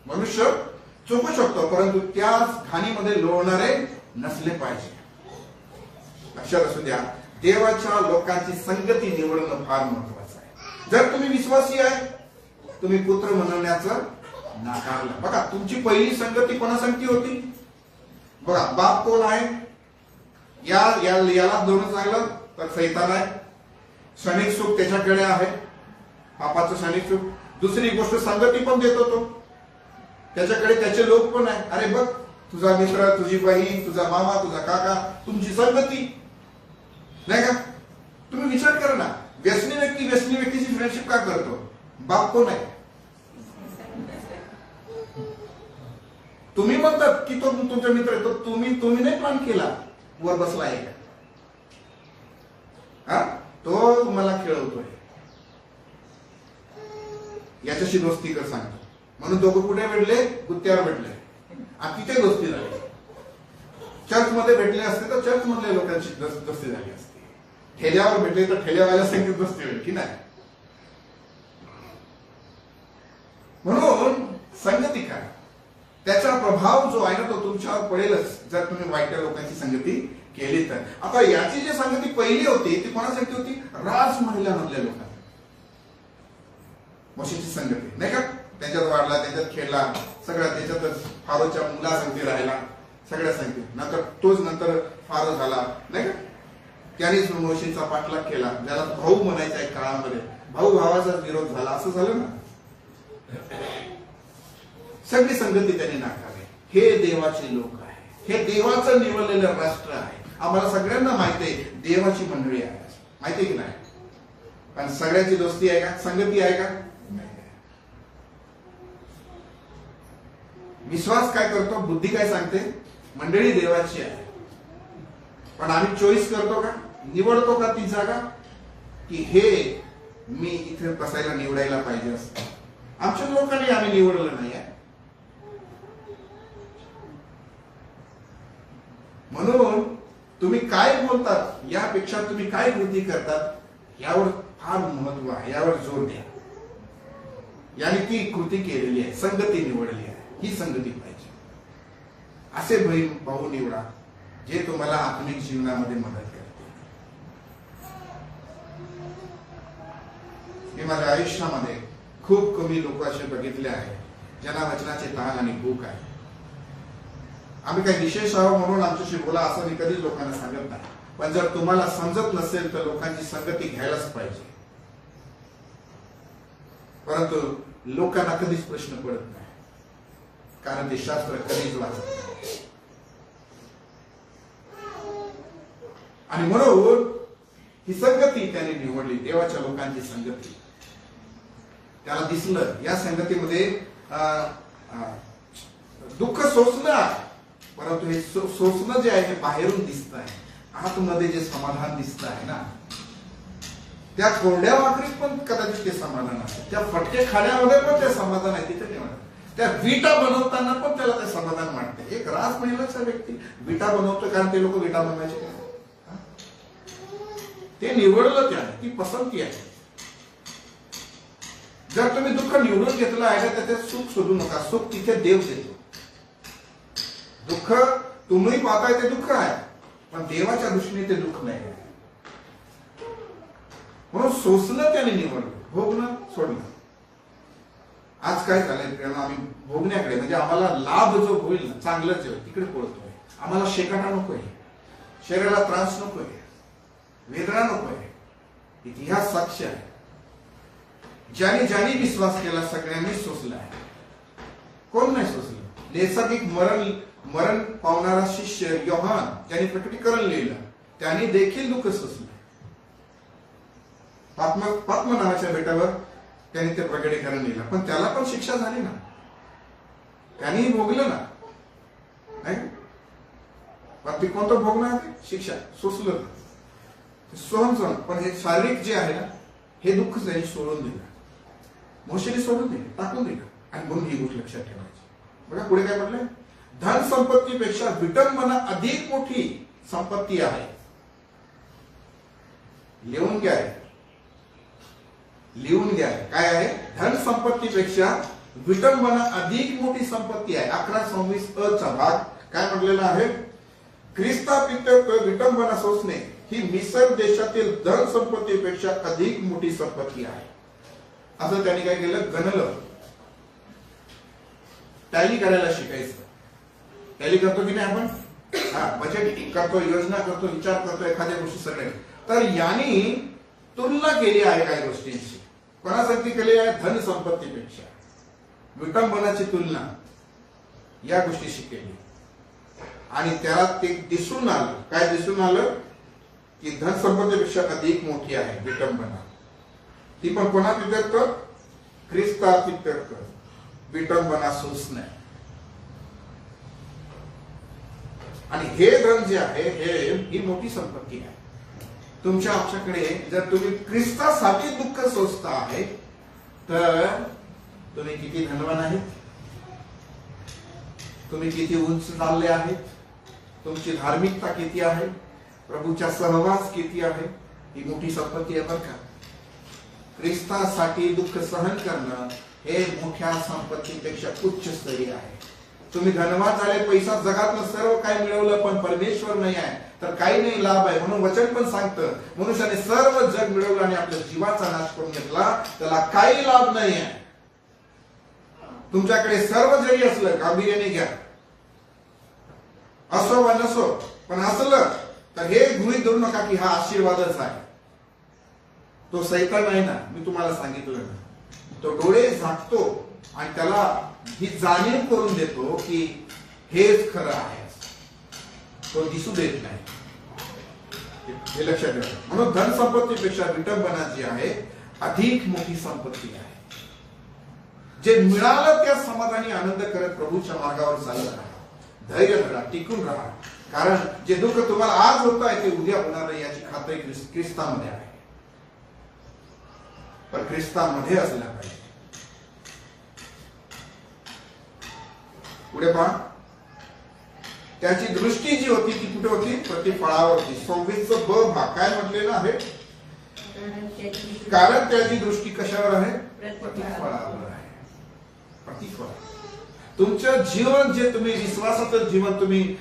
मनुष्य, चुकू शकतो परंतु त्याच घाणीमध्ये लोळणारे नसले पाहिजे. लक्षात असू द्या, देवाच्या लोकांची संगती निवडणं फार महत्वाचं आहे. जर तुम्ही विश्वासी आहे, तुम्ही पुत्र म्हणण्याचं नाकारलं. बघा तुमची पहिली संगती कोणासंगती होती? बघा बाप कोण आहे? याला दोन चांगलं तर सैतान आहे. क्षणिक सुख त्याच्याकडे आहे, पापाचं क्षणिक सुख. दुसरी गोष्ट संगती पण देतो तो, त्याच्याकडे त्याचे लोक पण आहे. अरे बघ तुझा मित्र, तुझी बहीण, तुझा मामा, तुझा काका, तुमची संगती नाही का? तुम्ही विचार करा ना, व्यसनी व्यक्तीची फ्रेंडशिप का करतो? बाप कोण आहे? तुम्ही म्हणतात की तो तुमचा मित्र आहे, तो तुम्ही नाही प्लॅन केला, वर बसला आहे का? तो तुम्हाला खेळवतोय, याच्याशी दोस्ती कर सांगतो. म्हणून दोघं कुठे भेटले? गुत्त्यावर भेटले. आणि तिथे दोस्ती झाली. चर्च मध्ये भेटले असते तर चर्च मधल्या लोकांची दोस्ती झाली असते. ठेल्यावर भेटले तर ठेल्यावाल्या संगीत दोस्ती होईल की नाही. म्हणून संगती काय, त्याचा प्रभाव जो आहे ना तो तुमच्यावर पडेलच जर तुम्ही वाईट लोकांची संगती केली तर. आता याची जी संगती पहिली होती ती कोणासाठी होती? राजमहला मधल्या लोकांना. मोशेची संगती नाही का, त्याच्यात वाढला, त्याच्यात खेळला, सगळ्या त्याच्यातच फारोच्या मुलासंगती राहिला, सगळ्या संगती. नंतर तोच नंतर फारो झाला नाही का, त्यानेच मोशेचा पाठलाग केला, ज्याला भाऊ म्हणायचा एक काळामध्ये. भाऊ भावाचा विरोध झाला, असं झालं ना. सगळी संगती त्यांनी नाकारली. हे देवाचे लोक आहे, हे देवाचं निवडलेलं राष्ट्र आहे. आम्हाला सगळ्यांना माहिती आहे देवाची मंडळी आहे, माहिती की नाही. पण सगळ्याची दोस्ती आहे का, संगती आहे का? विश्वास काय करतो, बुद्धी काय सांगते, मंडळी देवाची आहे. पण आम्ही चॉईस करतो का, निवडतो का ती जागा, की हे मी इथे बसायला निवडायला पाहिजे असं. आमच्या लोकांनी आम्ही निवडलं नाही आहे. म्हणून तुम्ही काय बोलतात यापेक्षा तुम्ही काय कृती करतात यावर फार महत्व आहे, यावर जोर द्या. याने ती कृती केलेली आहे, संगती निवडली आहे, ही संगती पाहिजे. असे बहीण भाऊ निवडा जे तुम्हाला आत्मिक जीवनामध्ये मदत करते. मी माझ्या आयुष्यामध्ये खूप कमी लोक असे बघितले आहेत ज्यांना वचनाचे तहान आणि भूक आहे. आम्ही काही विशेष आहोत म्हणून आमच्याशी बोला असं मी कधीच लोकांना सांगत नाही. पण जर तुम्हाला समजत नसेल तर लोकांची संगती घ्यायलाच पाहिजे. परंतु लोकांना कधीच प्रश्न पडत नाही, कारण ते शास्त्र कधीच वाचत नाही. आणि म्हणून ही संगती त्याने निवडली, देवाच्या लोकांची संगती. त्याला दिसलं या संगतीमध्ये दुःख सोसणं, परंतु हे सोसणं जे आहे हे बाहेरून दिसत आहे, आतमध्ये जे समाधान दिसत आहे ना, त्या कोरड्या वाकरीत पण कदाचित ते समाधान आहे, त्या फटके खाण्यामध्ये पण ते समाधान आहे, तिथे नाही वाटत. त्या विटा बनवताना पण त्याला ते समाधान वाटते. एक राजमहिलाचा व्यक्ती विटा बनवतो, कारण ते लोक विटा बनवायचे, ते निवडलं त्याने, ती पसंती आहे. जर तुम्ही दुःख निवडून घेतलं आहे तर त्याचे सुख शोधू नका, सुख तिथे देव देतो. दुःख तुम्ही पाहताय ते दुःख आहे, पण देवाच्या दृष्टीने ते दुःख नाही आहे. म्हणून सोसलं त्याने निवडलं, भोगणं सोडलं. आज काय झालंय, आम्ही भोगण्याकडे म्हणजे आम्हाला लाभ जो होईल ना, चांगलंच होईल तिकडे पळतोय. आम्हाला शेकाटा नकोय, शरीराला त्रास नकोय, वेदना नकोय. इतिहास साक्ष आहे, ज्याने ज्याने विश्वास केला सगळ्यांनी सोसला आहे. कोण नाही सोसलं? नैसर्गिक मरण पावणारा शिष्य योहान ज्याने प्रकटीकरण लिहिलं त्याने देखील दुःख सोसलं. पात्म नावाच्या बेटावर त्याने ते प्रकटीकरण लिहिलं, पण त्याला पण शिक्षा झाली ना, त्यानेही भोगलं ना, नाही? पण ती कोणतं भोगणार? शिक्षा, सोसलं, सहन. पण हे शारीरिक जे आहे ना, हे दुःख त्यांनी सोडून दिलं, मोशेने सोडून दिलं, टाकून दिलं. आणि म्हणून ही गोष्ट लक्षात ठेवायची. बघा पुढे काय म्हटलंय, धन संपत्तीपेक्षा विटंबना अधिक मोठी संपत्ती आहे. लिहून घ्या, लिहून घ्या, काय आहे? धन संपत्तीपेक्षा विटंबना अधिक मोठी संपत्ती आहे. 11:26 चा भाग काय म्हटलेला आहे? ख्रिस्तापित्त विटंबना सोसणे ही मिसर देशातील धन संपत्तीपेक्षा अधिक मोठी संपत्ती आहे. असं त्यांनी काय केलं, गणलं. टॅली करायला शिकायचं. टॅली करतो की नाही आपण? बजेट करतो, योजना करतो, विचार करतो एखाद्या गोष्टी सगळे. तर यांनी तुलना केली आहे काही गोष्टींची. कोणासाठी केली आहे? धन संपत्तीपेक्षा. विटंबनाची तुलना या गोष्टीशी केली आणि त्याला ते दिसून आलं. काय दिसून आलं? की धन संपत्तीपेक्षा अधिक मोठी आहे विटंबना. ती पण कोणात इतकं? ख्रिस्तात इतकं विटंबना सोसणे. आणि हे धन जे आहे ही मोठी संपत्ती आहे. तुमच्या आमच्याकडे जर तुम्ही ख्रिस्तासाठी दुःख सोसता आहे तर तुम्ही किती धनवान आहेत? तुम्ही किती उंच चालले आहेत, तुमची धार्मिकता किती आहे, प्रभूच्या सहवास किती आहे, ही मोठी संपत्ती आहे बरं का. ख्रिस्तासाठी दुःख सहन करणं हे मोठ्या संपत्तीपेक्षा उच्च स्तरीय आहे. तुम्ही धनवान झाले, पैसा जगातलं सर्व काही मिळवलं, पण परमेश्वर नाही आहे तर काही नाही लाभ आहे. म्हणून वचन पण सांगतं, मनुष्याने सर्व जग मिळवलं आणि आपल्या जीवाचा नाश करून घेतला, त्याला काही लाभ नाही आहे. तुमच्याकडे सर्व जरी असलं, गांभीर्याने घ्या. असो वा नसो, पण असलं तर हे गृहीत धरू नका की हा आशीर्वादच आहे. तो सैतान आहे ना, मी तुम्हाला सांगितलं ना, तो डोळे झाकतो आणि त्याला ही जाणीव करून देतो की हेच खरं आहे, तो दिसू देत नाही. हे लक्षात ठेवा. म्हणून धन संपत्तीपेक्षा विटंबना जी आहे अधिक मोठी संपत्ती आहे. जे मिळालं त्या समाधानी आनंद करत प्रभूच्या मार्गावर चालत राहा, धैर्य धरा, टिकून राहा. कारण जे दुःख तुम्हाला आज होत आहे ते उद्या होणार नाही याची खात्री ख्रिस्तामध्ये आहे. पण ख्रिस्तामध्ये असला पाहिजे. पुढे पहा, त्याची दृष्टी जी होती ती कुठे होती? प्रतिफळावरती. 26 ब भाग काय म्हटलेलं आहे? कारण त्याची दृष्टी कशावर आहे? प्रतिफळावर आहे. प्रतिफळ. तुमचं जीवन जे तुम्ही विश्वासाचं जीवन तुम्ही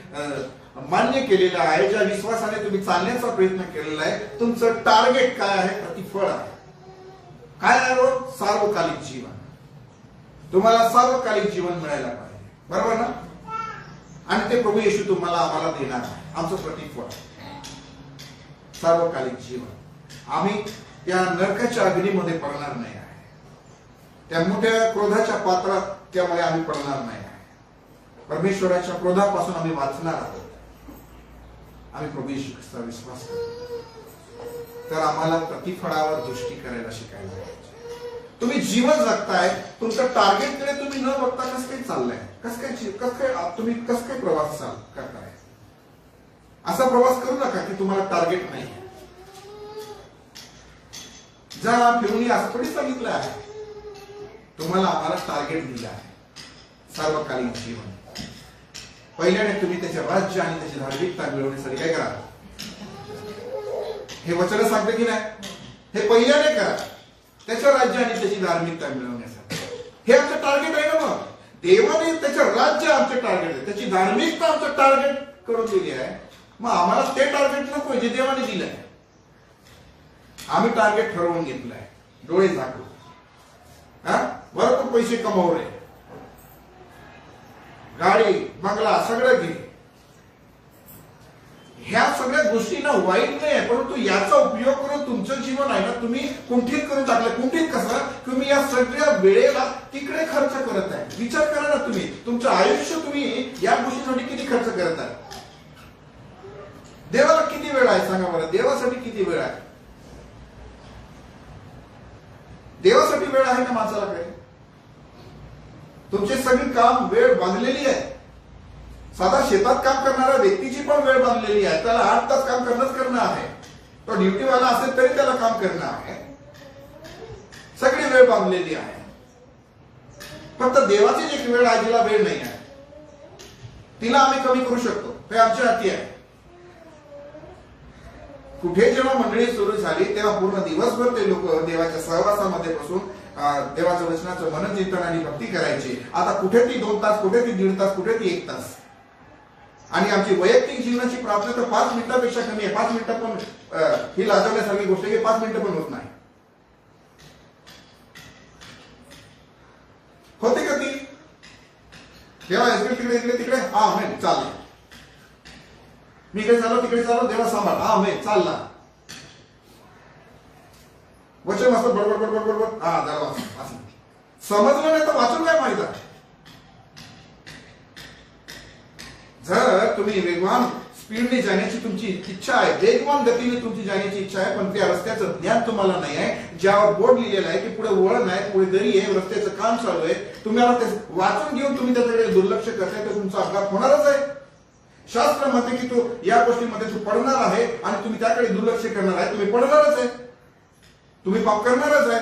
मान्य केलेलं आहे, ज्या विश्वासाने तुम्ही चालण्याचा प्रयत्न केलेला आहे, तुमचं टार्गेट काय आहे? प्रतिफळ आहे. काय आहे? सार्वकालिक जीवन. तुम्हाला सार्वकालिक जीवन मिळायला पाहिजे, बरोबर ना? आणि ते प्रभू येशू तुम्हाला आम्हाला देणार आहे. आमचं प्रतिफळ सार्वकालिक जीवन. आम्ही त्या नरकाच्या अग्नीमध्ये पडणार नाही आहे, त्या मोठ्या क्रोधाच्या पात्रात त्यामुळे आम्ही पडणार नाही आहे. परमेश्वराच्या क्रोधापासून आम्ही वाचणार आहोत. आम्ही प्रभू येशू ख्रिस्तावर विश्वास करतो. तर आम्हाला प्रतिफळावर दृष्टी करायला शिकायला पाहिजे. तुम्ही जीवन जगताय, तुमच्या टार्गेटकडे तुम्ही न बघता कसं काय चाललंय, तुम्ही कसं काय प्रवास करताय. असा प्रवास करू नका की तुम्हाला टार्गेट नाही. जा फिरून असं थोडी सांगितलं आहे. तुम्हाला आम्हाला टार्गेट दिलं आहे, सार्वकालिक जीवन. पहिल्याने तुम्ही त्याचे राज्य आणि त्याची धार्मिकता मिळवण्यासाठी काय करा? हे वचन सांगते की नाही? हे पहिल्याने करा, त्याचं राज्य आणि त्याची धार्मिकता मिळवण्यासाठी. हे आमचं टार्गेट आहे ना. मग देवाने त्याचं राज्य आमचं टार्गेट आहे, त्याची धार्मिकता आमचं टार्गेट करून दिली आहे. मग आम्हाला ते टार्गेट नको जे देवाने दिलंय. आम्ही टार्गेट ठरवून घेतलंय, डोळे झाकू, भरपूर पैसे कमवले, गाडी बंगला सगळं घे. ह्या सगळ्या गोष्टींना वाईट नाही, परंतु याचा उपयोग करून तुमचं जीवन आहे ना तुम्ही कुंठित करून टाकलं. कुंठित कसं? तुम्ही या सगळ्या वेळेला तिकडे खर्च करत आहे. विचार करा ना, तुम्ही तुमचं आयुष्य तुम्ही या गोष्टीसाठी किती खर्च करत आहे. देवाला किती वेळ आहे सांगा बरं? देवासाठी किती वेळ आहे? देवासाठी वेळ आहे ना माणसाला? काही तुमचे सगळी काम वेळ बांधलेली आहे. साधा शेतात काम करणाऱ्या व्यक्तीची पण वेळ बांधलेली आहे. त्याला 8 तास काम करणं आहे. तो ड्युटीवाला असेल तरी त्याला काम करणं आहे. सगळी वेळ बांधलेली आहे. फक्त देवाची एक वेळ आहे जिला वेळ नाही आहे. तिला आम्ही कमी करू शकतो, हे आमच्या हाती आहे. कुठे जेव्हा मंडळी सुरू झाली तेव्हा पूर्ण दिवसभर ते लोक देवाच्या सहवासामध्ये बसून देवाच्या वचनाचं मनन चिंतन आणि भक्ती करायची. आता कुठे ती 2 तास, कुठे ती 1.5 तास, कुठे ती 1 तास. आणि आमची वैयक्तिक जीवनाची प्रार्थना तर 5 मिनिटापेक्षा कमी आहे. 5 मिनिटं पण ही लाजवण्यासारखी गोष्ट आहे की 5 मिनिटं पण होत नाही. होते का ती? देवा तिकडे इकडे तिकडे, हा नाही चाललं. मी इकडे चाललो तिकडे चाललो, देवा सांभाळ, हा नाही चालला. वचन असं बडबड बडबड बडबड, हा झालं असं. समजलं नाही तर वाचून काय माहित आहे? जर तुम्ही वेगवान स्पीडने जाण्याची तुमची इच्छा आहे, वेगवान गतीने तुमची जाण्याची इच्छा आहे, पण त्या रस्त्याचं ज्ञान तुम्हाला नाही आहे, ज्यावर बोर्ड लिहिलेला आहे की पुढे वळण आहे, पुढे दरी आहे, रस्त्याचं काम चालू आहे, तुम्हाला ते वाचून घेऊन तुम्ही त्याच्याकडे दुर्लक्ष करताय, तर तुमचा अपघात होणारच आहे. शास्त्र म्हणते की तो या गोष्टीमध्ये तू पडणार आहे आणि तुम्ही त्याकडे दुर्लक्ष करणार आहे, तुम्ही पडणारच आहे, तुम्ही पाप करणारच आहे.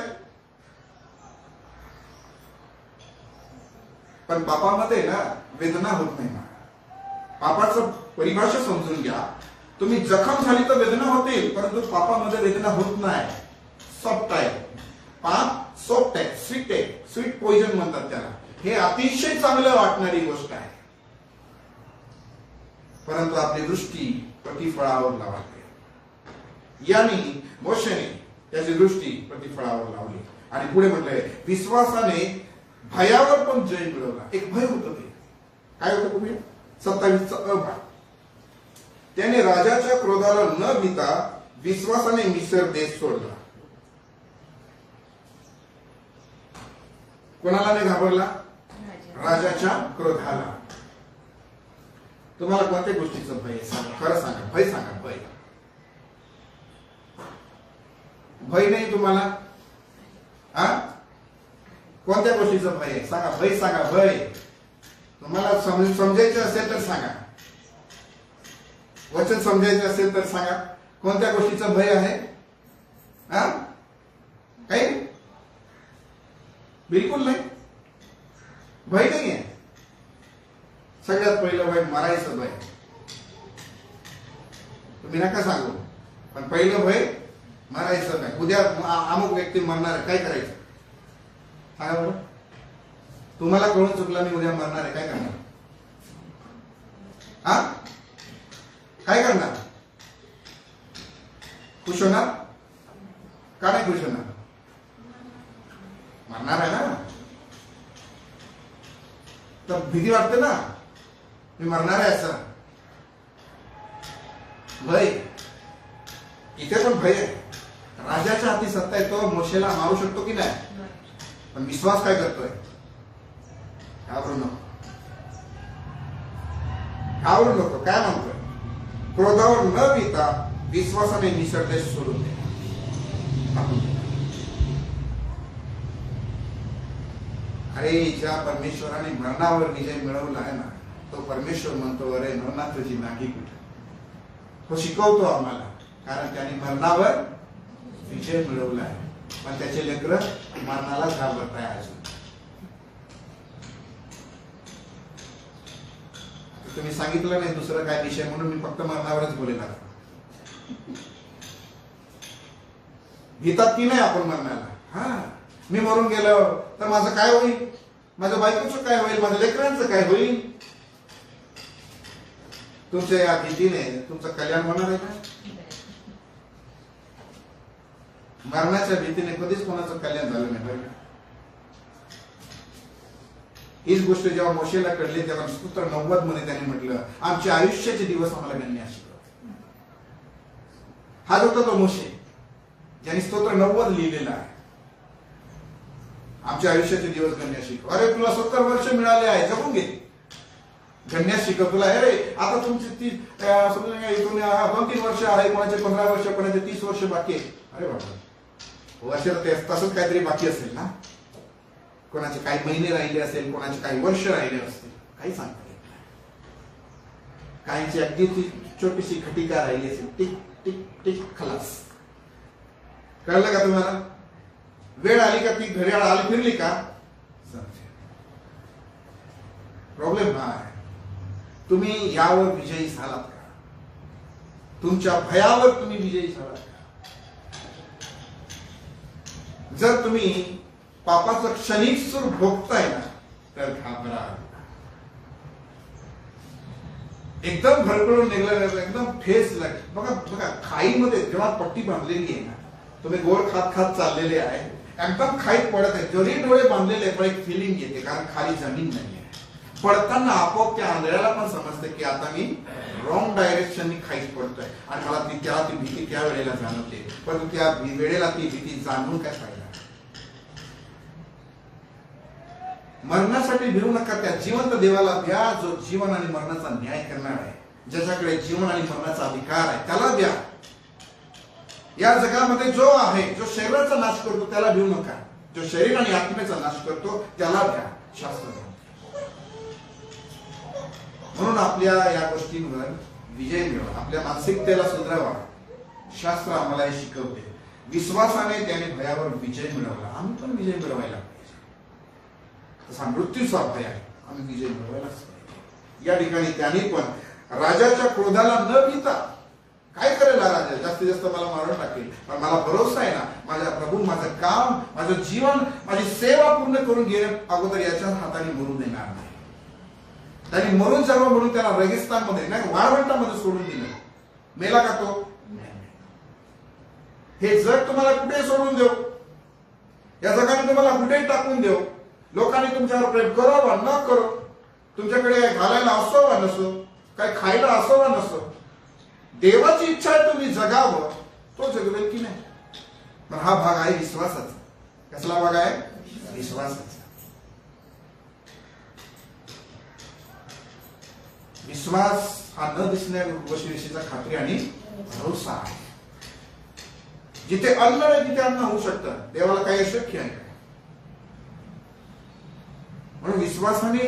पण पापामध्ये ना वेदना होत नाही मला. पापाचं परिभाषा समजून घ्या. तुम्ही जखम झाली तर वेदना होतील, परंतु पापामध्ये वेदना होत नाही. सॉफ्ट आहे पाप, सॉफ्ट आहे, स्वीट आहे, स्वीट पॉइझन म्हणतात त्याला. हे अतिशय चांगलं वाटणारी गोष्ट आहे, परंतु आपली दृष्टी प्रतिफळावर लावावी. यानी मोशेने त्याची दृष्टी प्रतिफळावर लावली आणि पुढे म्हटलंय विश्वासाने भयावर पण जय मिळवला. एक भय होतं, ते काय होतं तुम्ही 27 त्याने राजाच्या क्रोधाला न भीता विश्वासाने मिसर देश सोडला. कोणाला नाही घाबरला? राजाच्या क्रोधाला. तुम्हाला कोणत्या गोष्टीचं भय आहे? सांगा, खरं सांगा, भय सांगा. भय भय नाही तुम्हाला? हा, कोणत्या गोष्टीचं भय आहे? सांगा, भय सांगा. भय तुम्हाला समजायचं असेल तर सांगा, वचन समजायचं असेल तर सांगा. कोणत्या गोष्टीचं भय आहे? हा, काही बिलकुल नाही, भय नाही आहे. सगळ्यात पहिलं भय मरायचं भय. तुम्ही नका सांगू, पण पहिलं भय मरायचं भय. उद्या अमुक व्यक्ती मरणार आहे, काय करायचं? सांगा बरं. तुम्हाला कळून चुकलं मी उद्या मरणार आहे, काय करणार? हा, काय करणार? खुश होणार का नाही? खुश होणार. मरणार आहे ना, तर भीती वाटते ना, मी मरणार आहे असं. भय इथे पण भय आहे. राजाच्या हाती सत्ता आहे, तो मोशेला मारू शकतो की नाही, पण विश्वास काय करतोय? घाबरू नको, घाबरू नको. काय म्हणतोय? क्रोधावर न भीता विश्वासाने मिसर देश सोडून दे. अरे ज्या परमेश्वराने मरणावर विजय मिळवला आहे ना, तो परमेश्वर म्हणतो अरे नवना तुझी नागी कुठे. तो शिकवतो आम्हाला, कारण त्याने मरणावर विजय मिळवला आहे, पण त्याचे लेकरं मरणाला घाबरत आहे अजून. तुम्ही सांगितलं नाही दुसरं काय विषय, म्हणून मी फक्त मरणावरच बोलणार. भीतात की नाही आपण मरणाला? हा, मी मरून गेलो तर माझं काय होईल? माझ्या बायकोचं काय होईल? माझ्या लेकरांचं काय होईल? तुमच्या या भीतीने तुमचं कल्याण होणार आहे का? मरणाच्या भीतीने कधीच कोणाचं कल्याण झालं नाही. हीच गोष्ट जेव्हा मोशेला कळली तेव्हा स्तोत्र 90 मध्ये त्याने म्हटलं आमचे आयुष्याचे दिवस आम्हाला गण्य शिकव. हा होता तो मोशे ज्याने स्तोत्र 90 लिहिलेला आहे. आमच्या आयुष्याचे दिवस गण्य शिकव. अरे तुला 70 वर्ष मिळाले आहे, जगून घे, गण्य शिकव तुला. अरे आता तुमची ती समजा इथून 2-3 वर्ष आहे, कोणाचे 15 वर्ष, कोणाचे 30 वर्ष बाकी आहे. अरे बाबा, वर्ष तसंच काहीतरी बाकी असेल ना, कोणाचे काही महिने राहिले असेल, कोणाचे काही वर्ष राहिले असतील, काही सांगता येत नाही. काहींची अगदी ती छोटीशी घटिका राहिली असेल, टिक टिक टिक खलास. कळलं का तुम्हाला? वेळ आली का ती घड्याळ आली फिरली का? प्रॉब्लेम हा आहे. तुम्ही यावर विजयी झालात का? तुमच्या भयावर तुम्ही विजयी झालात का? जर तुम्ही पापाचं क्षणिक सुर भोगताय ना, तर घाबरा. एकदम भरकळून निघालं, एकदम ठेस लागली. बघा बघा, खाईमध्ये जेव्हा पट्टी बांधलेली आहे ना, तुम्ही गोड खात खात चाललेले आहे, एकदम खाईत पडत आहे, जरी डोळे बांधलेले पण एक फिलिंग येते, कारण खाली जमीन नाही आहे. पडताना आपोआप त्या आंधळ्याला पण समजते की आता मी रॉंग डायरेक्शननी खाईत पडतोय, आणि मला ती भीती त्या वेळेला जाणवते. पण त्या वेळेला ती भीती जाणून काय फायदा? मरणासाठी भिवू नका, त्या जिवंत देवाला द्या, जो जीवन आणि मरणाचा न्याय करणार आहे, ज्याच्याकडे जीवन आणि मरणाचा अधिकार आहे, त्याला द्या. या जगामध्ये जो आहे, जो शरीराचा नाश करतो त्याला भिवू नका, जो शरीर आणि आत्मेचा नाश करतो त्याला द्या. शास्त्र म्हणून आपल्या या गोष्टींवर विजय मिळवा, आपल्या मानसिकतेला सुधारावा. शास्त्र आम्हाला हे शिकवते. विश्वासाने त्याने भयावर विजय मिळवला, आम्ही पण विजय मिळवायला पाहिजे. तसा मृत्यूचा भय आहे, आम्ही विजय मिळवायलाच पाहिजे. या ठिकाणी त्याने पण राजाच्या क्रोधाला न भीता काय करेल हा राजा, जास्तीत जास्त मला मारून टाकेल, पण मला भरोसा आहे ना माझ्या प्रभू माझं काम, माझं जीवन, माझी सेवा पूर्ण करून घेण्या अगोदर याच्या हाताने मरू देणार नाही. त्यांनी मरून जावं म्हणून त्याला रेगिस्तानमध्ये नाही वाळवंटामध्ये सोडून दिलं. मेला का तो? हे जग तुम्हाला कुठे सोडून देऊ, या जगाने तुम्हाला कुठे टाकून देऊ, लोकांनी तुमच्यावर प्रेम करो वा न करो, तुमच्याकडे काय घालायला असो वा नसो, काय खायला असो वा नसो, देवाची इच्छा आहे तुम्ही जगावं, तो जगवेल की नाही. पण हा भाग आहे विश्वासाचा. कसला भाग आहे? विश्वासाचा. विश्वास हा न दिसणाऱ्या गोष्टीविषयीचा खात्री आणि भरोसा आहे. जिथे अन्न नाही तिथे अन्न होऊ शकतं. देवाला काही अशक्य आहे. म्हणून विश्वासाने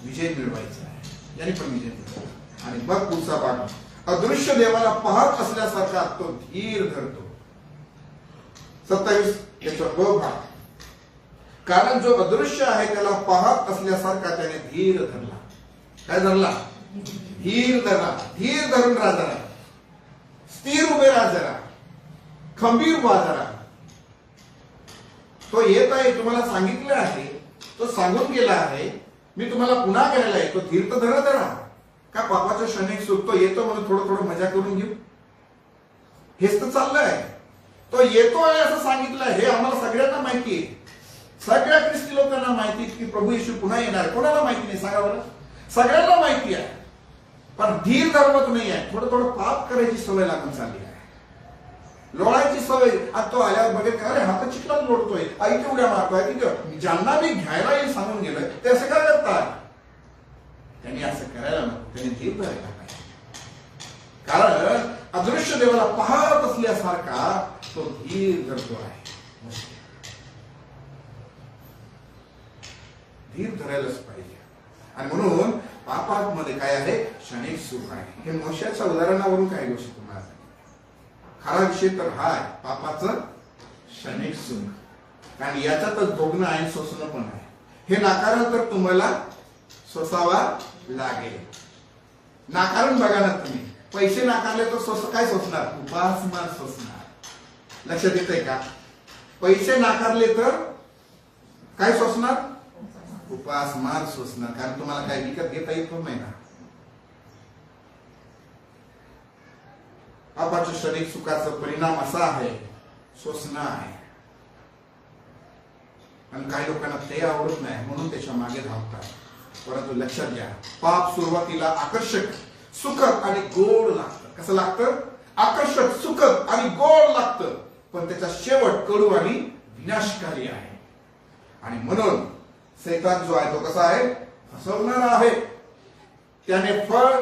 विजय मिळवायचा आहे. याने पण विजय मिळवायचा. आणि बघ पुढचा भाग, अदृश्य देवाला पाहत असल्यासारखा तो धीर धरतो. 27 याचा ब भाग, कारण जो अदृश्य आहे त्याला पाहत असल्यासारखा त्याने धीर धरला. काय धरला? धीर धरला. धीर धरून राहा जरा, स्थिर उभे राहा जरा, खंबीर व्हा जरा. तो येत आहे, तुम्हाला सांगितलं आहे, तो सांगून गेला आहे, मी तुम्हाला पुन्हा घ्यायला आहे. तो धीर तर धरा जरा. का पापाचं क्षणिक सुख तो येतो म्हणून थोडं थोडं मजा करून घेऊ, हेच तर चाललंय. तो येतोय असं सांगितलंय, हे आम्हाला सगळ्यांना माहिती आहे. सगळ्या ख्रिस्ती लोकांना माहिती की प्रभू येशू पुन्हा येणार. कोणाला माहिती नाही सांगा बरं? सगळ्यांना माहिती आहे. पण धीर धर्मच नाही आहे. थोडं थोडं पाप करायची सवय लागून चालली आहे, लोळायची सवय. आता तो आल्यावर बघेल का, अरे हा तर चिखलात लोळतोय, आई केवढ्या मारतोय, की ज्यांना मी घ्यायला येईल सांगून गेलोय ते असं काय करतात. त्यांनी असं करायला नको, त्यांनी धीर धरायला पाहिजे. कारण अदृश्य देवाला पाहत असल्यासारखा तो धीर धरतो आहे. धीर धरायलाच पाहिजे. आणि म्हणून पापामध्ये काय आहे? क्षणिक सुख आहे. हे मोशाच्या उदाहरणावरून काही गोष्टी तुम्हाला सांगितल्या. खरा विषय तर हा आहे, पापाचं क्षणिक सुख. कारण याच्यातच भोगणं आहे, सोसणं पण आहे. हे नाकाराल तर तुम्हाला सोसावा लागेल. नाकारून बघा ना तुम्ही. पैसे नाकारले तर काय सोसणार? उपासमार सोसणार. लक्षात येतंय का? पैसे नाकारले तर काय सोसणार? उपासमार सोसणार. कारण तुम्हाला काय विकत घेता येत नाही ना. पापाच्या क्षणिक सुखाचा परिणाम असा आहे, सोसणं आहे. आणि काही लोकांना ते आवडत नाही म्हणून त्याच्या मागे धावतात. परंतु लक्षात घ्या, पाप सुरुवातीला आकर्षक, सुखद आणि गोड लागतं. कसं लागतं? आकर्षक, सुखद आणि गोड लागतं. पण त्याचा शेवट कडू आणि विनाशकारी आहे. आणि म्हणून सैतान जो आहे तो कसा आहे? फसवणारा आहे. त्याने फळ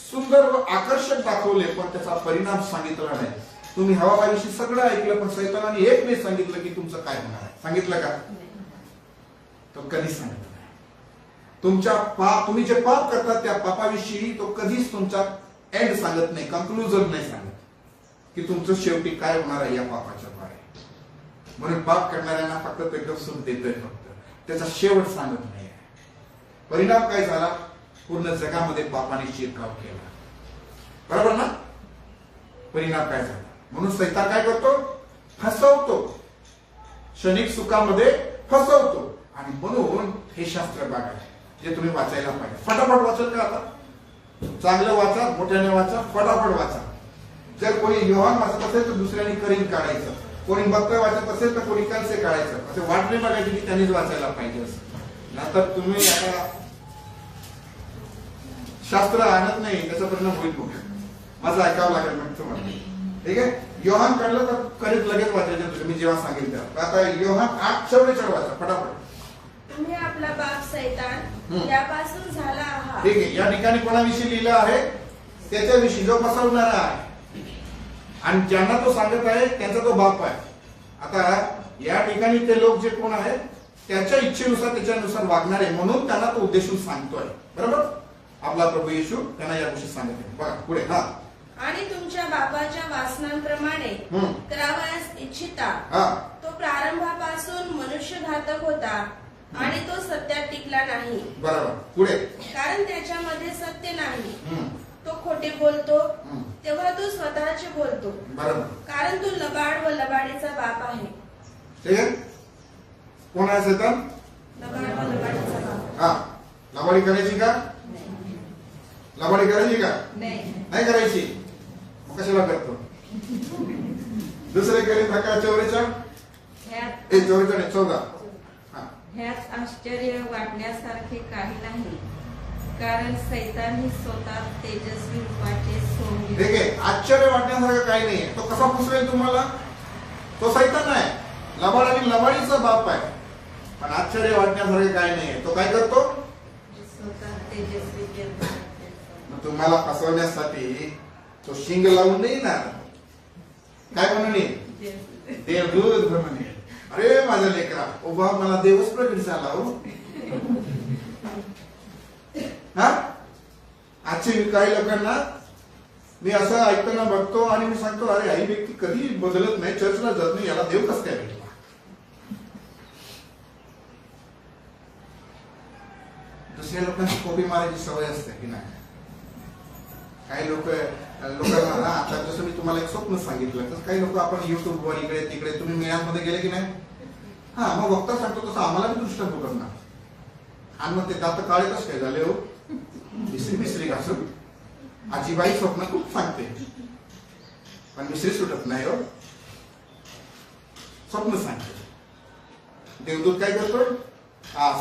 सुंदर व आकर्षक दाखवले पण त्याचा परिणाम सांगितला नाही. तुम्ही हवामानाविषयी सगळं ऐकलं, पण सैतानाने एक नाही सांगितलं की तुमचं काय होणार आहे. सांगितलं का? तो कधीच सांगितलं नाही. तुम्ही जे पाप करतात त्या पापाविषयी तो कधीच तुमचा एंड सांगत नाही, कन्क्लुजन नाही सांगत की तुमचं शेवटी काय होणार आहे या पापाच्या द्वारे. म्हणून पाप करणाऱ्यांना फक्त ते एकदम सुख देतोय, फक्त त्याचा शेवट सांगत नाही. परिणाम काय झाला? पूर्ण जगामध्ये पापाने शिरकाव केला. बरोबर ना? परिणाम काय झाला? म्हणून सैतान काय करतो? फसवतो, क्षणिक सुखामध्ये फसवतो. आणि म्हणून हे शास्त्र भाग आहे जे तुम्ही वाचायला पाहिजे. फटाफट वाचाल का? आता चांगलं वाचा, मोठ्याने वाचा, फटाफट वाचा. जर कोणी योहान वाचत असेल तर दुसऱ्याने करीन काढायचं, कोणी बक्र वाचत असेल तर कोणी कलसे काढायचं. असे वाटणे बघायचे की त्यांनीच वाचायला पाहिजे असं. नंतर तुम्ही आता शास्त्र आणत नाही, त्याचा परिणाम होईल. माझं ऐकावं लागेल मग तुम्हाला. ठीक आहे? योहान काढलं तर करीत लगेच वाचायचं मी जेव्हा सांगेल तेव्हा. आता योहान 8:44 वाचा फटाफट. तुम्ही आपला बाप सैतान त्यापासून झाला आहात. ठीक आहे. या ठिकाणी कोणाविषयी लिहिलं आहे? त्याच्याविषयी, जो फसवणारा आहे. आणि ज्यांना तो सांगत आहे त्यांचा तो बाप आहे. आता या ठिकाणी ते लोक जे कोण आहेत त्याच्या इच्छेनुसार त्याच्यानुसार वागणार आहे म्हणून त्यांना तो उद्देशून सांगतोय. बरोबर? आपला प्रभू येशू त्यांना या गोष्टी सांगत आहे. बघा पुढे. हा. आणि तुमच्या बापाच्या वासनांप्रमाणे करावयास इच्छिता. हा. तो प्रारंभापासून मनुष्यघातक होता आणि तो सत्यात टिकला नाही. बरोबर. पुढे. कारण त्याच्यामध्ये सत्य नाही. हम्म. तो खोटे बोलतो हम्म. तेव्हा तो स्वतःचे बोलतो. बरोबर. कारण तो लबाड व लबाडीचा बाप आहे. ठीक आहे. कोण आहे सैतान? लबाड व लबाडीचा बाप. हा. लबाडी करायची का? लबाडी करायची का? नाही करायची. मग कशाला करतो? दुसरे करीत हका चोरीचा ह्यात 14. ह्यात आश्चर्य वाटण्यासारखे काही नाही, कारण सैतान ही स्वतः तेजस्वी रूपाचे सोंग ठीक आहे. आश्चर्य वाटण्यासारखं काही नाहीये. तो कसा फसवेल तुम्हाला? तो सैतान आहे, लबाड आणि लबाडीचा बाप आहे. पण आश्चर्य वाटण्यासारखं काही नाहीये. तो काय करतो? स्वतः तेजस्वी रूपाचे मग तुम्हाला फसवण्यासाठी तो शिंग लावून नाही ना. काय म्हणून सोंग. देवदूत म्हणून. अरे माझ्या लेकरा, उभा मला देवच प्रगट झाला हो. हा. आजचे काही लोकांना मी असं ऐकताना बघतो आणि मी सांगतो, अरे ही व्यक्ती कधी बदलत नाही, चर्चला जात नाही, याला देव कसं काय भेटला? दुसऱ्या लोकांची कोपी मारायची सवय असते की नाही? काही लोकांना ना, आता जसं मी तुम्हाला एक स्वप्न सांगितलं, तर काही लोक आपण युट्यूबवर इकडे तिकडे, तुम्ही मेळ्यांमध्ये गेले की नाही? हा. मग वक्ता सांगतो तसं आम्हाला बी दृष्टांत करणार. आणि मग ते दात काळे कसं काय झाले हो? मिसरी घासून आजीबाई स्वप्न खूप सांगते, पण मिसरी सुटत नाही हो. स्वप्न सांगते. देवदूत काय करतोय?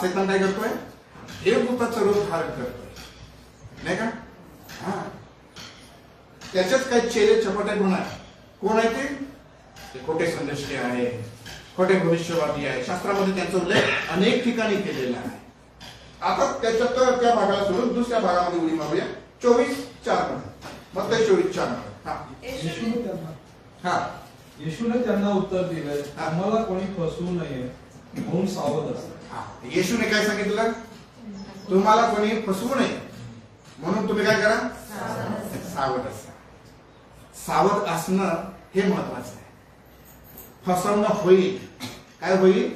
सैतान काय करतोय? देवदूताचं रूप धारण करतोय, नाही का? हा. त्याच्यात काही चेले चपाटे होणार. कोण आहे ते? खोटे संदेष्टे आहे, खोटे भविष्यवादी आहे. शास्त्रामध्ये त्यांचा उल्लेख अनेक ठिकाणी केलेला आहे. आता त्याच्यात त्या भागाला सोडून दुसऱ्या भागामध्ये उडी मारूया. 24:4 मग ते 24:4. हा. येशूने त्यांना उत्तर दिले, आम्हाला कोणी फसवू नये म्हणून सावध असता. येशूने काय सांगितलं? तुम्हाला कोणी फसवू नये म्हणून तुम्ही काय करा? सावध असा. सावध असणं हे महत्वाचं आहे. फसवणं होईल. काय होईल?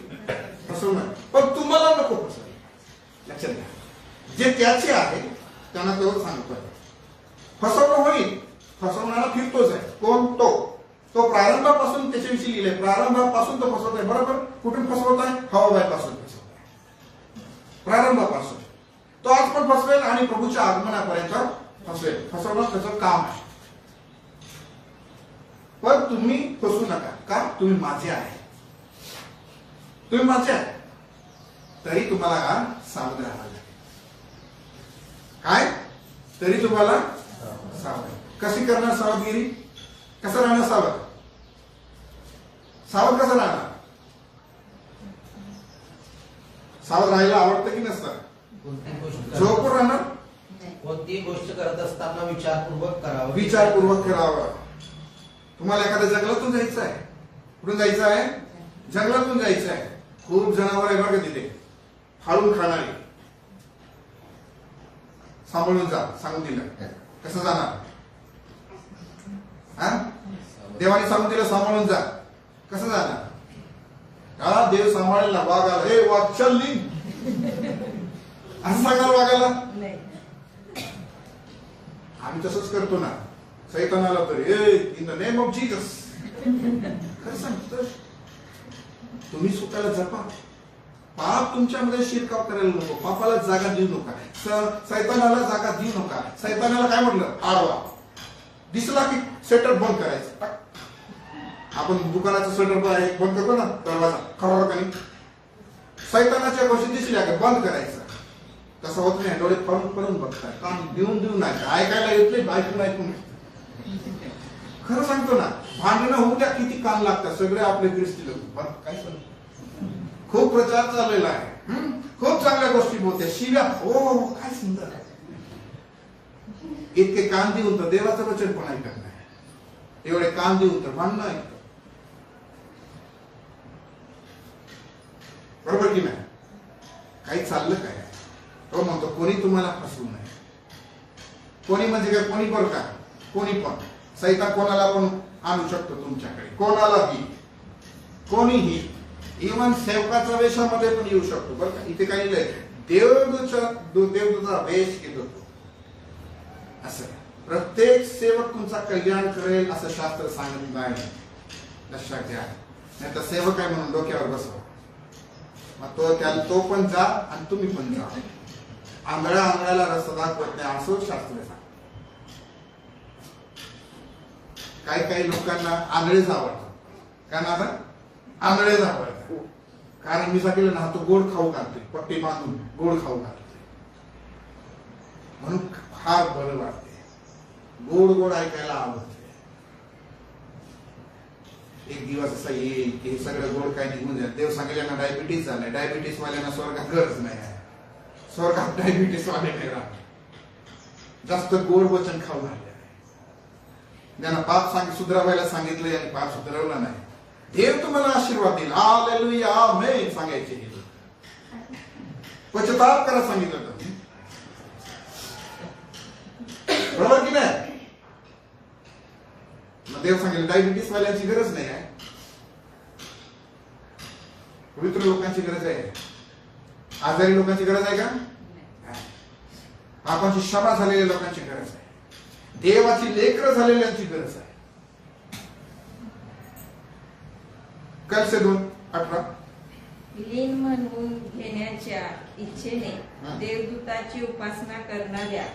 फसवणं. पण तुम्हाला नको फसवणं. लक्षात घ्या. जे त्याचे आहे त्यांना तो सांगतोय. फसवणं होईल. फसवणारा फिरतोच आहे. कोण? तो प्रारंभापासून त्याच्याविषयी लिहिलंय. प्रारंभापासून तो फसवत आहे. बरोबर. कुठून फसवत आहे? हवाबाईपासून फसवत आहे. प्रारंभापासून तो आज पण फसवेल आणि प्रभूच्या आगमनापर्यंत फसवेल. फसवणं त्याचं काम आहे. पण तुम्ही फसू नका. का? तुम्ही माझे आहे. तुम्ही माझे आहे. तरी तुम्हाला सावध राहावं लागेल. काय? तरी तुम्हाला सावध. कशी करणार सावधगिरी? कसं राहणार सावध? सावध कसं राहणार? सावध राहायला आवडतं की नसतं? झोपून राहणार. कोणती गोष्ट करत असताना विचारपूर्वक करावं. विचारपूर्वक करावं. तुम्हाला एखाद्या जंगलातून जायचं आहे. कुठून जायचं आहे? जंगलातून जायचं आहे. खूप जनावर आहे बघा तिथे, फाळून खाणारी. सांभाळून जा, सांगून दिलं. कसं जाणार? हा? देवाने सांगून दिलं सांभाळून जा. कसं जाणार? का देव सांभाळेल ना. वाघाला, हे वाघ चल नी, असं सांगणार वाघाला? आम्ही तसंच करतो ना. सैतानाला तर in the name of Jesus खरं सांगतो. तुम्ही स्वतःला जपा. पाप तुमच्यामध्ये शिरकाव करायला नको. पापाला जागा देऊ नका. सैतानाला जागा देऊ नका. सैतानाला काय म्हटलं? आडवा दिसला की शटर बंद करायचं. आपण दुकानाचं शटर बंद करतो ना, दरवाजा खरोखर. सैतानाच्या गोष्टी दिसल्या की बंद करायचं. तसं होत नाही. डोळे फरून फरून बघताय. काम देऊन देऊ नाही. ऐकायला येत नाही. ऐकून खरं सांगतो ना. भांडणं होऊ द्या किती काम लागतात. सगळे आपले ख्रिस्ती लोक. काय खूप प्रचार चाललेला आहे. खूप चांगल्या गोष्टी बोलते. शिव्या. हो काय सुंदर. इतके कान देऊन तर देवाचं वचन पण ऐकत नाही. एवढे कान देऊन तर भांडणं ऐकतं. बरोबर की नाही? काही चाललं काय? तो म्हणतो कोणी तुम्हाला फसवू नये. कोणी म्हणजे काय? कोणी पण का? कोणी पण. सैतान कोणाला पण आणू शकतो तुमच्याकडे. कोणालाही. कोणीही. इव्हन सेवकाच्या वेशामध्ये पण येऊ शकतो बरं का. इथे काय लिहिलंय, देवदूताचा वेश घेत होतो. असं प्रत्येक सेवक तुमचा कल्याण करेल असं शास्त्र सांगितलं आहे, लक्षात घ्या. नाही तर सेवक आहे म्हणून डोक्यावर बसवा. मग तो पण जा आणि तुम्ही पण जा. आंधळ्या आंधळ्याला रस्ता दाखवत नाही असं शास्त्र सांग. काही लोकांना आंधळेच आवडतात. का ना आता आंधळेच आवडतात. कारण मी सांगितलं ना, तो गोड खाऊ घालतोय, पट्टी बांधून गोड खाऊ घालतोय म्हणून फार बरं वाटते. गोड ऐकायला आवडते. एक दिवस असा येईल की हे सगळं गोड काय निघून जाईल. देव सांगितल्यानं डायबिटीस झालंय, डायबिटीस वाल्यांना स्वर्गात गरज नाही आहे. स्वर्गात डायबिटीस वाले नाही राहणार. जास्त गोड वचन खाऊ घालले. ज्यांना पाप सुधारायला सांगितलंय आणि पाप सुधारवला नाही, देव तुम्हाला आशीर्वाद देईल. हालेलुया आमेन सांगायचे. पश्चाताप करा सांगितलं तर, बरोबर की नाही. देव सांगेल डायबिटीस वाल्यांची गरज नाही आहे, पवित्र लोकांची गरज आहे. आजारी लोकांची गरज आहे का? पापांची क्षमा झालेल्या लोकांची गरज आहे. देवाची लेकरं झालेल्यांची गरज आहे. कलसे 2:18 लीन म्हणून घेण्याच्या इच्छेने देवदूताची उपासना करणाऱ्या,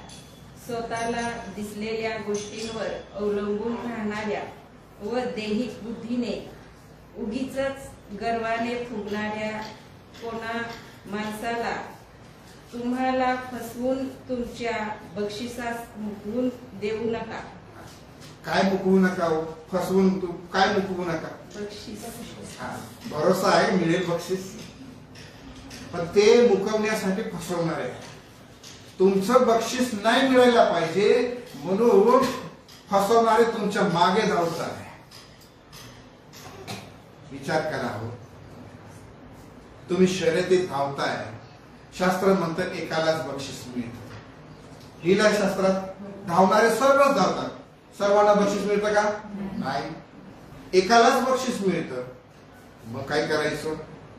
स्वतःला दिसलेल्या गोष्टींवर अवलंबून राहणाऱ्या व दैहिक बुद्धीने उगीचच गर्वाने फुगणाऱ्या कोणा माणसाला तुम्हाला फसवून तुमच्या बक्षिसास मुकवून देऊ नका. काय मुकवू नका हो? फसवून काय मुकवू नका. बक्षीस भरोसा आहे मिळेल बक्षीस, पण ते मुकवण्यासाठी फसवणार आहे. तुमचं बक्षीस नाही मिळायला पाहिजे म्हणून फसवणारे तुमच्या मागे धावत आहे. विचार करा हो. तुम्ही शर्यतीत धावताय, शास्त्र म्हणतं एकालाच बक्षीस मिळतं. लिहिलंय शास्त्रात, धावणारे सर्वच धावतात. सर्वांना बक्षीस मिळतं का? नाही. एकालाच बक्षीस मिळतं. मग काय करायचं?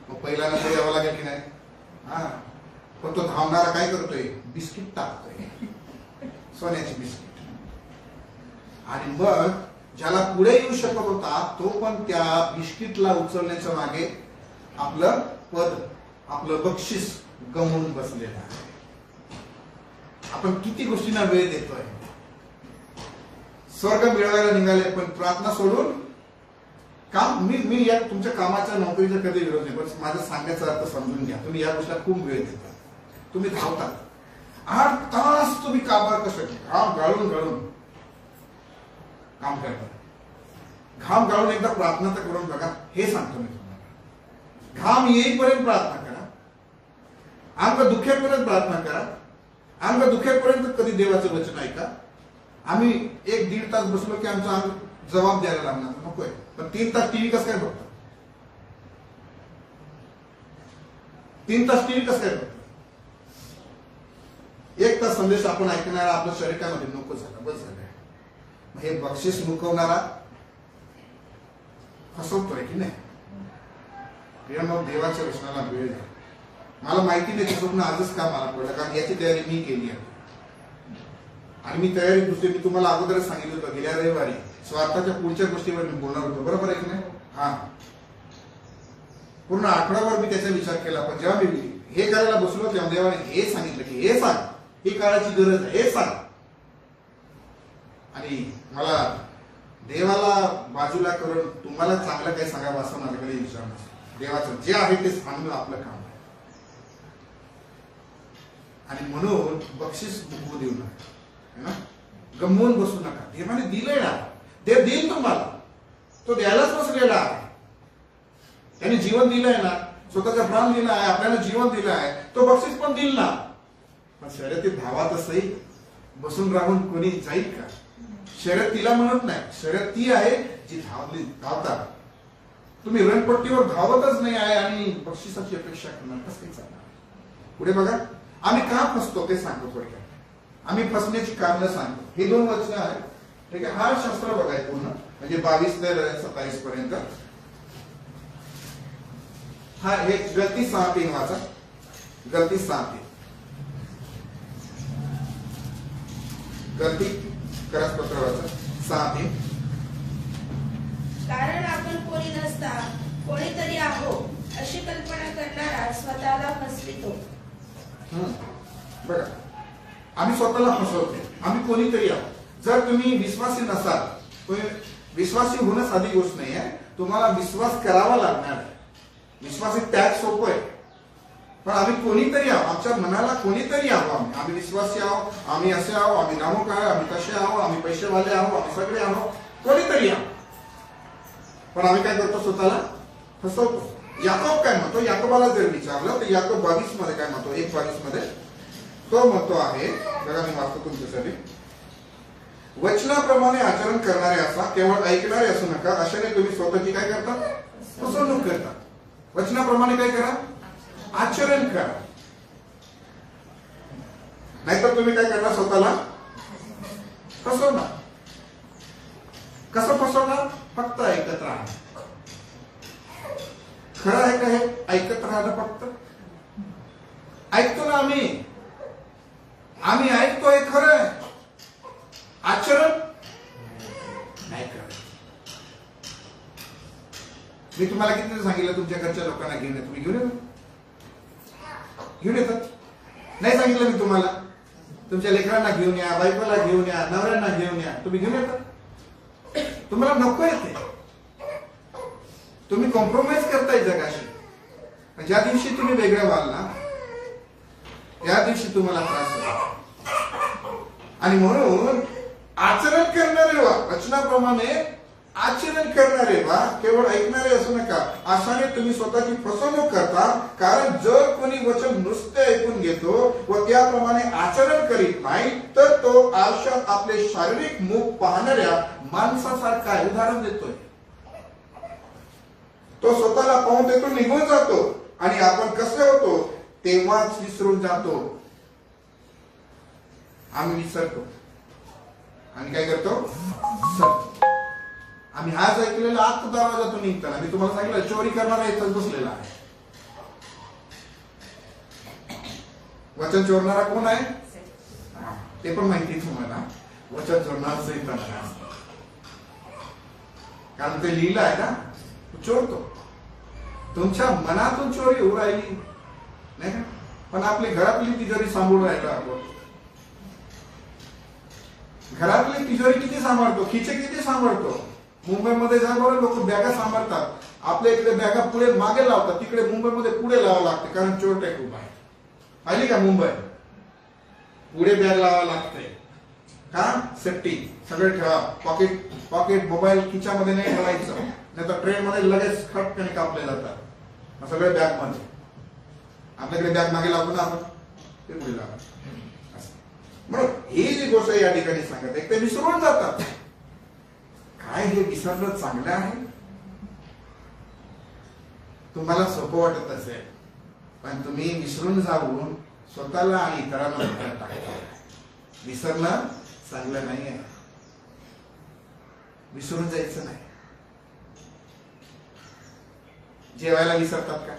मग पहिला नंबर यावं लागेल की नाही? हा. पण तो धावणारा काय करतोय? बिस्किट टाकतोय, सोन्याची बिस्किट. आणि मग ज्याला पुढे येऊ शकत होता तो पण त्या बिस्किटला उचलण्याच्या मागे आपलं पद, आपलं बक्षीस गमवून बसलेला आहे. आपण किती गोष्टींना वेळ देतोय. स्वर्ग मिळवायला निघाले पण प्रार्थना सोडून काम. मी या तुमच्या कामाच्या नोकरीचा कधी विरोध नाही, पण माझं सांगायचा अर्थ समजून घ्या. तुम्ही या गोष्टीला खूप वेळ देता. तुम्ही धावतात 8 तास. तुम्ही कामावर कसं घाम गाळून काम करतात. घाम गाळून एकदा प्रार्थना तर करून बघा. हे सांगतो मी तुम्हाला. घाम येईपर्यंत प्रार्थना करा. अंग दुखेपर्यंत प्रार्थना करा. अंग दुखेपर्यंत कधी देवाचं वचन ऐका. आम्ही 1-1.5 तास बसलो की आमचा अंग जबाब द्यायला लागणार नकोय. पण 3 तास टीव्ही कसं काय बघतो? 3 तास टीव्ही कसं काय बघतो? 1 तास संदेश आपण ऐकणारा आपल्या शरीरामध्ये नको झाला, बस झालं. हे बक्षीस मुकवणारा फसवतोय की नाही? मग देवाच्या वचनाला वेळ द्या. मला माहिती नाही ते स्वप्न आजच का मला पडलं, कारण याची तयारी मी केली आहे. आणि मी तयारी दुसरी मी तुम्हाला अगोदरच सांगितलं होतं गेल्या रविवारी. स्वार्थाच्या पुढच्या गोष्टीवर मी बोलणार होतो, बरोबर आहे की नाही? हा. पूर्ण आठवडाभर मी त्याचा विचार केला. पण जेव्हा मी हे करायला बसलो तेव्हा देवाने हे सांगितलं की हे सांग, ही काळाची गरज आहे, हे सांग. आणि मला देवाला बाजूला करून तुम्हाला चांगलं काही सांगावं असं माझ्याकडे विचार नसतो. देवाचं जे आहे ते सांगणं आपलं काम आहे. आणि म्हणून बक्षीस मुकवू देऊ नका, गमवून बसू नका. देवाने दिलंय ना, देव देईल तुम्हाला. तो द्यायलाच बसलेला आहे. त्याने जीवन दिलंय ना, स्वतःचा प्राण दिला आहे, आपल्याला जीवन दिलं आहे, तो बक्षीस पण दिल ना. पण शर्यतीत धावात असही बसून राहून कोणी जाईल का? शर्यत तिला म्हणत नाही, शर्यत ती आहे जी धावतात. तुम्ही रणपट्टीवर धावतच नाही आहे आणि बक्षिसाची अपेक्षा करणार, कसं काही चालणार? पुढे बघा. आम्ही का फसतो ते सांगतो थोडक्यात. आम्ही फसण्याची कारणं सांगतो. हे 2 वचनं आहेत. ठीक आहे. हा शास्त्र बघाय पूर्ण, म्हणजे 22 ते 27 पर्यंत. हा हे गलती 6-3 वाचा. गलती 6-3. गलती करसपत्र वाचा 6-3. कारण आपण कोणी नसता कोणीतरी आहो अशी कल्पना करणारा स्वतःला फसवितो. बघा, आम्ही स्वतःला फसवते. आम्ही कोणीतरी आहोत. जर तुम्ही विश्वासी नसाल, विश्वासी होणं साधी गोष्ट नाही आहे. तुम्हाला विश्वास करावा लागणार आहे. विश्वासी त्याग सोपं आहे, पण आम्ही कोणीतरी आहोत. आमच्या मनाला कोणीतरी आहोत. आम्ही विश्वासी आहोत, आम्ही असे आहोत, आम्ही नामुक आहे, आम्ही तसे आहोत, आम्ही पैसेवाले आहोत, आम्ही सगळे आहोत, कोणीतरी आहोत. पण आम्ही काय करतो? स्वतःला फसवतो. याकोब काय म्हणतो? याकोबाला जर विचारलं तर याकोब 22 मध्ये काय म्हणतो? 1:22 मध्ये तो म्हणतो आहे, बघा मी वाचतो तुमच्यासाठी. वचनाप्रमाणे आचरण करणारे असा, केवळ ऐकणारे असू नका. अशाने तुम्ही स्वतःची काय करता? फसवणूक करता. वचनाप्रमाणे काय करा? आचरण करा. नाहीतर तुम्ही काय करणार? स्वतःला फसवणार. कसं फसवणार? फक्त ऐकत राहा. खरं आहे का हे? ऐकत राहणं फक्त. ऐकतो ना आम्ही ऐकतोय खरं आहे. आचरण नाही करत. मी तुम्हाला किती सांगितलं तुमच्या घरच्या लोकांना घेऊन या. तुम्ही घेऊन येतात? नाही सांगितलं मी तुम्हाला? तुमच्या लेकरांना घेऊन या, बायकोला घेऊन या, नवऱ्यांना घेऊन या. तुम्ही घेऊन येतात? तुम्हाला नको येते. तुम्ही कॉम्प्रोमाइज करताय जगाशी. ज्या दिवशी तुम्ही वेगळं व्हाल ना, त्या दिवशी तुम्हाला त्रास होईल. आणि म्हणून आचरण करणारे व्हा. वचनाप्रमाणे आचरण करणारे व्हा. केवळ ऐकणारे असू नका. अशाने तुम्ही स्वतःची फसवणूक करता. कारण जर कोणी वचन नुसते ऐकून घेतो व त्याप्रमाणे आचरण करीत नाही, तर तो आयुष्यात आपले शारीरिक मुख पाहणाऱ्या माणसासारखा आहे. उदाहरण देतोय. तो स्वतःला पाहून देतो, निघून जातो आणि आपण कसे होतो तेव्हाच विसरून जातो. आम्ही विसरतो आणि काय करतो? आम्ही आज ऐकलेला आत दरवाजातून निघताना मी तुम्हाला सांगितलं, चोरी करणारा इथंच बसलेला आहे. वचन चोरणारा कोण आहे? ते पण माहिती तुम्हाला. वचन चोरणारा सैतान आहे. कारण ते लिहिलं आहे ना, चोरतो. तुमच्या मनातून चोरी होऊ राहिली नाही का? पण आपली घरातली तिजोरी सांभाळून राहिलो आपण. घरातली तिजोरी किती सांभाळतो? खिचे किती सांभाळतो? मुंबईमध्ये जा बरं, लोक बॅगा सांभाळतात. आपल्या इकडे बॅगा पुढे मागे लावतात, तिकडे मुंबईमध्ये पुढे लावावं लागते, कारण चोरटे खूप आहे. पाहिली का मुंबई? पुढे बॅग लावावं लागते. का? सेफ्टी. सगळे ठेवा. पॉकेट मोबाईल खिच्यामध्ये नाही ठेवायचं, नाही तर ट्रेन मध्ये लगेच खटकन कापले जातात. सगळे बॅग मध्ये. आपल्याकडे बॅग मागे लावतो ना आपण, ते पुढे लावा. म्हणून ही जी गोष्ट या ठिकाणी सांगत आहे, ते विसरून जातात. काय हे विसरणं चांगलं आहे? तुम्हाला सोपं वाटत असेल, पण तुम्ही विसरून जाऊन स्वतःला आणि इतरांना धोक्यात टाकता. विसरणं चांगलं नाही आहे. विसरून जायचं नाही. जेवायला विसरतात का?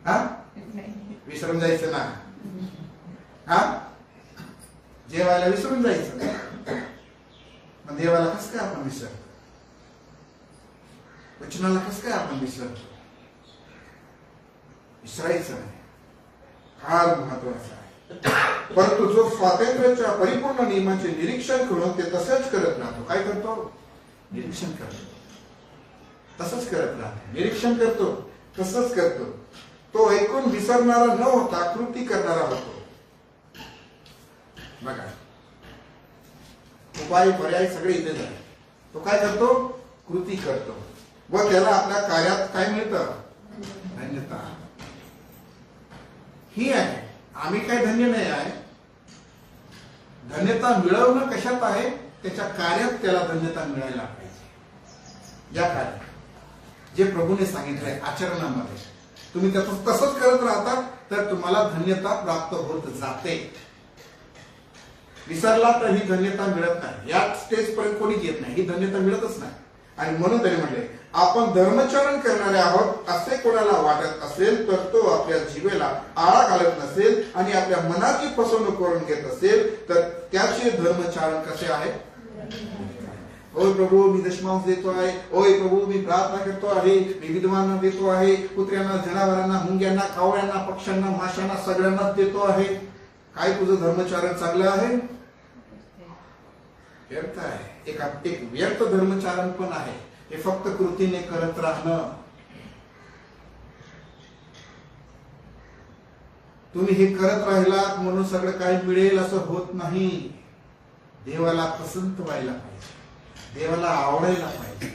हा? विसरून जायचं ना. हा? जेवायला विसरून जायचं नाही. मग देवाला कस काय आपण विसरतो? वचनाला कस काय आपण विसरतो? विसरायचं नाही. फार महत्वाचं आहे. परंतु जो स्वातंत्र्याच्या परिपूर्ण नियमाचे निरीक्षण करून ते तसंच करत राहतो. काय करतो? निरीक्षण करतो. तसंच करत राहतो. निरीक्षण करतो, तसंच करतो. तो ऐकून विसरणारा न होता कृती करणारा होतो. बघा, उपाय पर्याय सगळे इथे झाले. तो काय करतो? कृती करतो. व त्याला आपल्या कार्यात काय मिळतं? धन्यता. ही आहे. आम्ही काय धन्य नाही आहे. धन्यता मिळवणं कशात आहे? त्याच्या कार्यात त्याला धन्यता मिळायला पाहिजे. या कार्यात जे प्रभूने सांगितलंय आचरणामध्ये तुम्ही तसंच करत राहता, तर तुम्हाला धन्यता प्राप्त होत जाते. विसरला तर ही धन्यता मिळत नाही. या स्टेज पर्यंत कोणीच येत नाही. ही धन्यता मिळतच नाही. आणि म्हणून त्याने म्हणले, आपण धर्मचरण करणारे आहोत असे कोणाला वाटत असेल तर तो आपल्या जीवेला आळा घालत नसेल आणि आपल्या मनाची फसवणूक करून घेत असेल तर त्याचे धर्मचारण कसे आहे? ओय प्रभू मी दशमांश देतो आहे, ओय प्रभू मी प्रार्थना करतो आहे, मी विधवांना देतो आहे, कुत्र्यांना, जनावरांना, मुंग्यांना, कावळ्यांना, पक्ष्यांना, माशांना सगळ्यांनाच देतो आहे. काय तुझं धर्मचारण चांगलं आहे? व्यर्थ आहे. एक व्यर्थ धर्मचारण पण आहे. हे फक्त कृतीने करत राहणं. तुम्ही हे करत राहिलात म्हणून सगळं काही मिळेल असं होत नाही. देवाला पसंत व्हायला पाहिजे, देवाला आवडायला पाहिजे.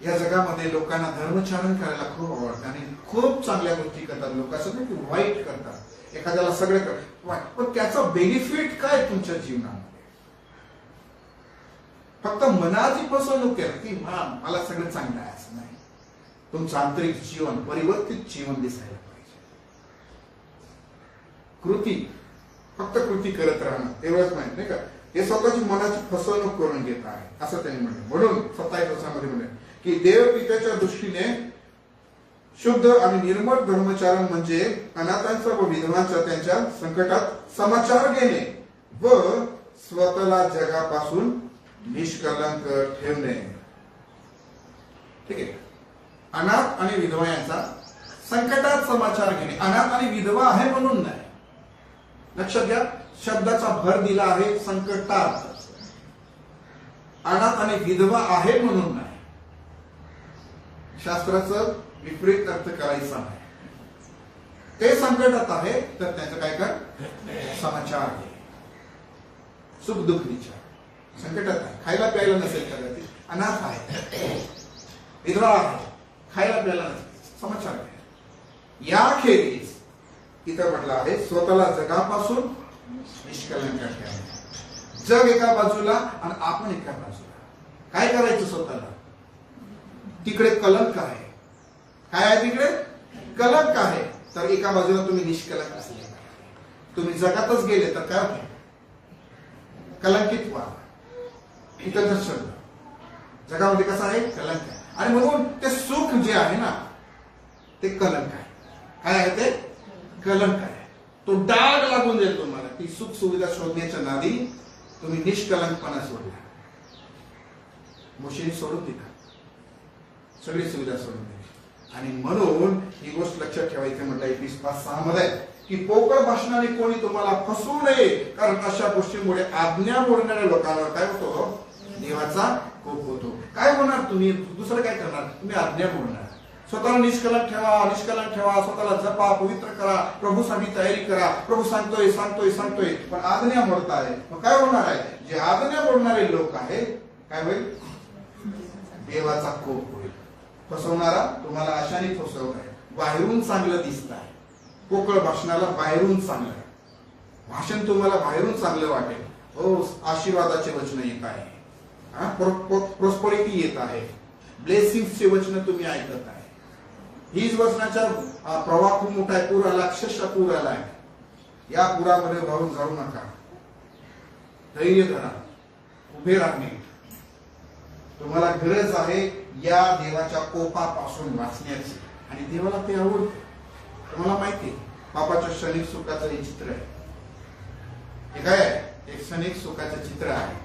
या जगामध्ये लोकांना धर्मचारण करायला खूप आवडतं आणि खूप चांगल्या गोष्टी करतात. लोक असं नाही की वाईट करतात, एखाद्याला सगळे करतात, पण त्याचा बेनिफिट काय तुमच्या जीवनामध्ये? फक्त मनाची फसवणूक केली की मला सगळं चांगलं आहे असं नाही. तुमचं आंतरिक जीवन, परिवर्तित जीवन दिसायला पाहिजे. कृती, फक्त कृती करत राहणं एवढंच माहित नाही का? हे स्वतःची मनाची फसवणूक करून घेत आहे असं त्यांनी म्हणलं. म्हणून 27 म्हणले की देवपित्याच्या दृष्टीने शुद्ध आणि निर्मळ धर्मचारण म्हणजे अनाथांचा व विधवांचा त्यांच्या संकटात समाचार घेणे व स्वतःला जगापासून निष्कलंक ठेवणे. ठीक आहे. अनाथ आणि विधवा यांचा संकटात समाचार घेणे. अनाथ आणि विधवा आहे म्हणून नाही, लक्षात घ्या, शब्दाचा भर दिला आहे संकटात. अनाथ आणि विधवा आहे म्हणून नाही. शास्त्राचं विपरीत अर्थ करायचा नाही. ते संकटात आहे तर त्यांचं काय कर? समाचार घे. सुख दुःख विचार. संकटात आहे, खायला प्यायला नसेल कदाचित, अनाथ आहे, विधवा आहे, खायला प्यायला नसेल, समाचार घे. याखेरीज इथं म्हटलं आहे स्वतःला जगापासून निष्कलंक ठेवणे. जग एका बाजूला आणि आपण एका बाजूला. काय करायचं स्वतःला? तिकडे कलंक आहे. काय आहे तिकडे? कलंक आहे. तर एका बाजूला तुम्ही निष्कलंक असले, तुम्ही जगातच गेले तर काय होईल? कलंकित व्हा. इतर शब्द जगामध्ये कसं आहे? कलंक आहे. आणि म्हणून ते सुख जे आहे ना ते कलंक आहे. काय आहे ते? कलंक आहे. तो डाग लागून जाईल तुम्हाला. ती सुख सुविधा शोधण्याच्या नादी तुम्ही निष्कलंकपणा सोडला. मुशीने सोडून दिला, सगळी सुविधा सोडून दिली. आणि म्हणून ही गोष्ट लक्षात ठेवायची म्हटलं 21:5-6 मध्ये की पोकळ भाषणाने कोणी तुम्हाला फसवू नये, कारण अशा गोष्टींमुळे आज्ञा मोडणाऱ्या लोकांवर काय होतो? देवाचा कोप होतो. काय होणार? तुम्ही दुसरं काय करणार? तुम्ही आज्ञा मोडणार. स्वतःला निष्कलंक ठेवा, निष्कलंक ठेवा, स्वतःला जपा, पवित्र करा, प्रभूसाठी तयारी करा. प्रभू सांगतोय सांगतोय सांगतोय पण आज्ञा मोडताय. मग काय होणार आहे? जे आज्ञा मोडणारे लोक आहे काय होईल? देवाचा कोप होईल. फसवणारा तुम्हाला अशाने फसवत आहे. बाहेरून चांगलं दिसत आहे, पोकळ भाषणाला बाहेरून चांगलं भाषण, तुम्हाला बाहेरून चांगलं वाटेल. हो, आशीर्वादाचे वचन येत आहे, प्रॉस्पेरिटी येत आहे, ब्लेसिंगचे वचन तुम्ही ऐकत आहे. हीच वचनाचा प्रवाह खूप मोठा आहे. पूर आला, अक्षरशः पूर आलाय. या पुरामध्ये वाहून जाऊ नका. धैर्य धरा, उभे राहणे. तुम्हाला गरज आहे या देवाच्या कोपापासून वाचण्याची. आणि देवाला ते आवडतं. तुम्हाला माहिती आहे पापाच्या क्षणिक सुखाचं हे चित्र आहे. हे काय आहे? एक क्षणिक सुखाचं चित्र आहे.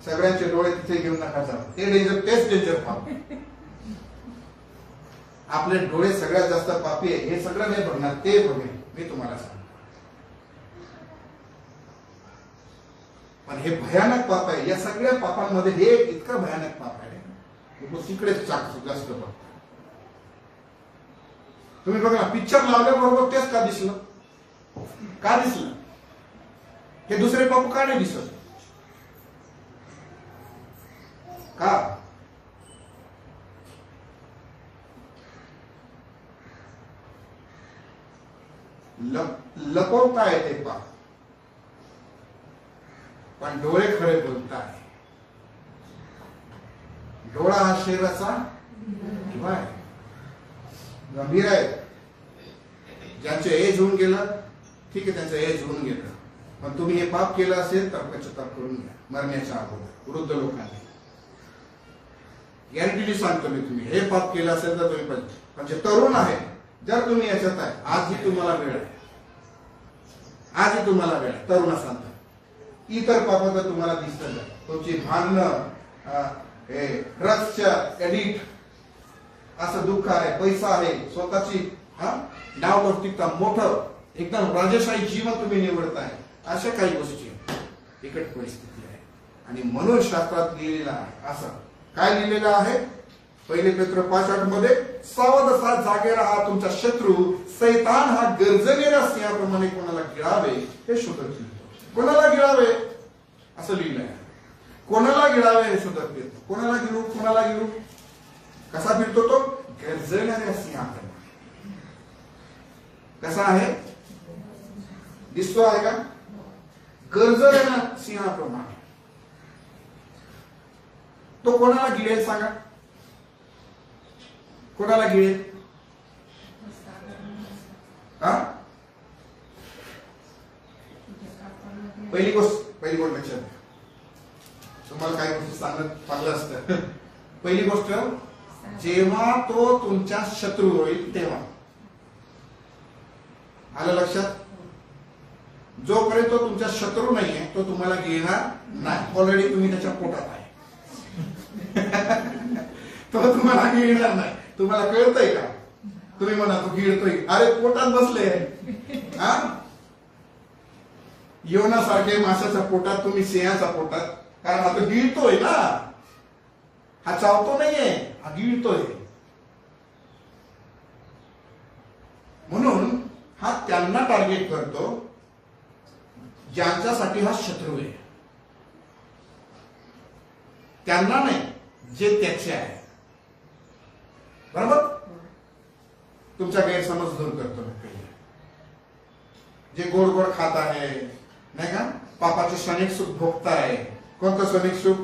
सगळ्यांचे डोळे तिथे घेऊन नका जाऊ. ते डेंजर, तेच डेंजर पाप. आपले डोळे सगळ्यात जास्त पापी आहे. हे सगळं नाही बघणार, ते बघेल. मी तुम्हाला सांगतो. पण हे भयानक पाप आहे. या सगळ्या पापांमध्ये हे इतकं भयानक पाप आहे तिकडेच जास्त बघतात. तुम्ही बघा ना, पिक्चर लावल्याबरोबर तेच का दिसलं? का दिसलं? हे दुसरे पाप का नाही दिसत? का? लपवताय ते पाप, पण डोळे खरे बोलताय. डोळा हा शरीराचा दिवा आहे, गंभीर आहे. ज्यांचं एज होऊन गेलं ठीक आहे, त्यांचं एज होऊन गेलं. पण तुम्ही हे पाप केलं असेल तर पश्चाताप करून घ्या मरण्याच्या अगोदर. वृद्ध लोकांनी गॅरंटीली सांगतो मी, तुम्ही हे पाप केलं असेल तर तुम्ही पण जे तरुण आहे, जर तुम्ही याच्यात आहे, आजही तुम्हाला वेळ आहे, आजही तुम्हाला वेळ आहे. तरुण सांगतो इतर पाप तर तुम्हाला दिसत तुमची भांडणं, हे ड्रग्सच्या एडिक्ट असं दुःख आहे, पैसा आहे, स्वतःची नाव लौकिकता, मोठं एकदम राजशाही जीवन तुम्ही निवडताय, अशा काही गोष्टी बिकट परिस्थिती आहे. आणि म्हणून शास्त्रात लिहिलेलं आहे, असं काय लिहिलेलं आहे, 1 पेत्र 5:8 मध्ये, सावध असा, जागे राहा, तुमचा शत्रू सैतान हा गर्जनेल्या सिंहाप्रमाणे कोणाला गिळावे हे शोधत फिरतो. कोणाला गिळावे असं लिहिलंय, कोणाला गिळावे हे शोधत फिरतो. कोणाला गिळू, कोणाला गिळू, कसा फिरतो तो, गर्जणाऱ्या सिंहाप्रमाणे. कसा आहे, दिसतो आहे का, गर्जणाऱ्या सिंहाप्रमाणे. तो कोणाला गिळेल सांगा, कोणाला गिळेल? पहिली गोष्ट लक्षात घ्या. तुम्हाला काही गोष्टी सांगणं चांगलं असतं. पहिली गोष्ट, जेव्हा तो तुमचा शत्रू होईल तेव्हा. आलं लक्षात? जोपर्यंत तो तुमचा शत्रू नाहीये तो तुम्हाला गिळणार नाही. ऑलरेडी तुम्ही त्याच्या पोटात आहे. तो तुम्हाला गिळणार नाही. तुम्हाला कळतंय का? तुम्ही म्हणा तो गिळतोय, अरे पोटात बसले. योनासारखे माशाच्या पोटात, तुम्ही सिंहाच्या पोटात, कारण हा तो गिळतोय ना, हा चावतो नाहीये, हा गिळतोय. म्हणून हा त्यांना टार्गेट करतो ज्यांच्यासाठी हा शत्रू आहे, त्यांना नाही जे त्याचे आहे. बरोबर? तुमचा गैरसमज दूर करतो. जे गोड गोड खात आहे नाही का, पापाचे क्षणिक सुख भोगताय. कोणतं क्षणिक सुख?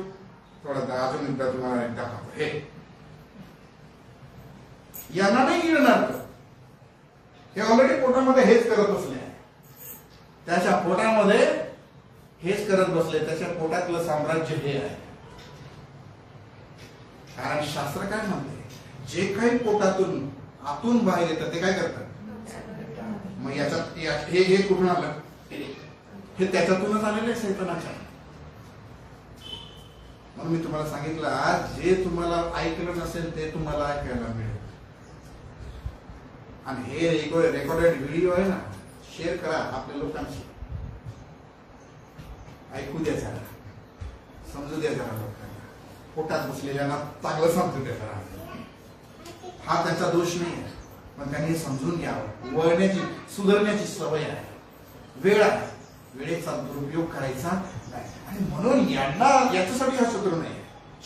थोडं अजून एकदा तुम्हाला दाखवतो. हे यांना नाही गिळणार. हे ऑलरेडी पोटामध्ये हेच करत बसले आहे, त्याच्या पोटामध्ये हेच करत बसले. त्याच्या पोटातलं साम्राज्य हे आहे. कारण शास्त्र काय म्हणते, जे काही पोटातून आतून बाहेर येतं ते काय करतात. मग याच्यात हे कुठून आलं, हे त्याच्यातूनच आलेलं आहे, सैतानाच्या. म्हणून मी तुम्हाला सांगितलं, आज जे तुम्हाला ऐकलं नसेल ते तुम्हाला ऐकायला मिळेल. आणि हे रेकॉर्डेड व्हिडिओ आहे ना, शेअर करा आपल्या लोकांशी, ऐकू द्या जरा, समजू द्या जरा लोकांना. पोटात बसलेल्यांना चांगलं समजू द्या जरा. हा त्यांचा दोष नाही आहे, पण त्यांनी समजून घ्यावं. वळण्याची, सुधारण्याची सवय आहे, वेळ आहे, वेळेचा दुरुपयोग करायचा नाही. आणि म्हणून यांना याच्यासाठी हा शत्रू नाही.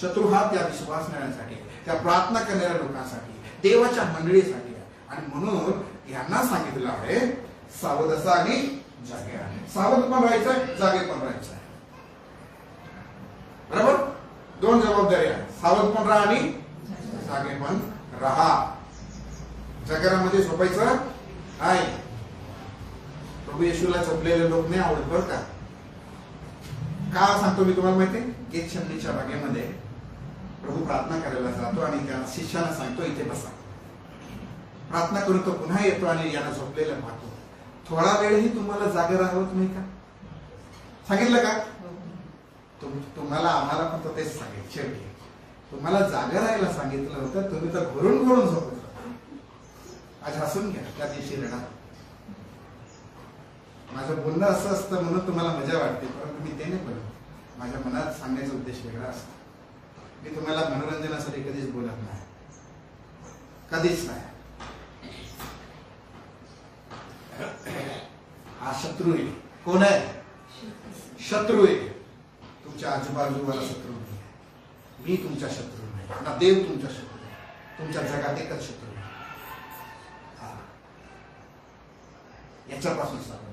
शत्रू हा त्या विश्वास नेण्यासाठी, त्या प्रार्थना करणाऱ्या लोकांसाठी, देवाच्या मंडळीसाठी. आणि म्हणून यांना सांगितलं आहे, सावध असा आणि जागे आहे. सावध पण राहायचंय, जागे पण राहायचंय. बरोबर? दोन जबाबदारी आहे, सावध पण राहा आणि जागे पण राहा. जागरामध्ये झोपायचं नाही. प्रभू येशूला झोपलेले लोक नाही आवडत बरं का. का सांगतो मी तुम्हाला माहिती आहे? गेतशमनीच्या बागेमध्ये प्रभू प्रार्थना करायला जातो आणि त्या शिष्याला सांगतो, इथे बसा. प्रार्थना करून तो पुन्हा येतो आणि यांना झोपलेलं पाहतो. थोडा वेळही तुम्हाला जागे राहावत नाही का? सांगितलं का? तुम्हाला, आम्हाला पण तो तेच सांगितलं. शेवटी तुम्हाला जागे राहायला सांगितलं होतं, तुम्ही तर घरून घरून झोपत. आज हसून घ्या, त्या दिवशी रडा. माझं बोलणं असं असतं म्हणून तुम्हाला मजा वाटते, परंतु मी ते नाही बोलत. माझ्या मनात सांगण्याचा उद्देश वेगळा असतो. मी तुम्हाला मनोरंजनासाठी कधीच बोलत नाही, कधीच नाही. हा शत्रू आहे. कोण आहे? शत्रू आहे. तुमच्या आजूबाजूला शत्रू नाही. मी तुमचा शत्रू नाही ना, देव तुमचा शत्रू आहे. तुमच्या जगात एकच शत्रू आहे. याच्यापासून सावध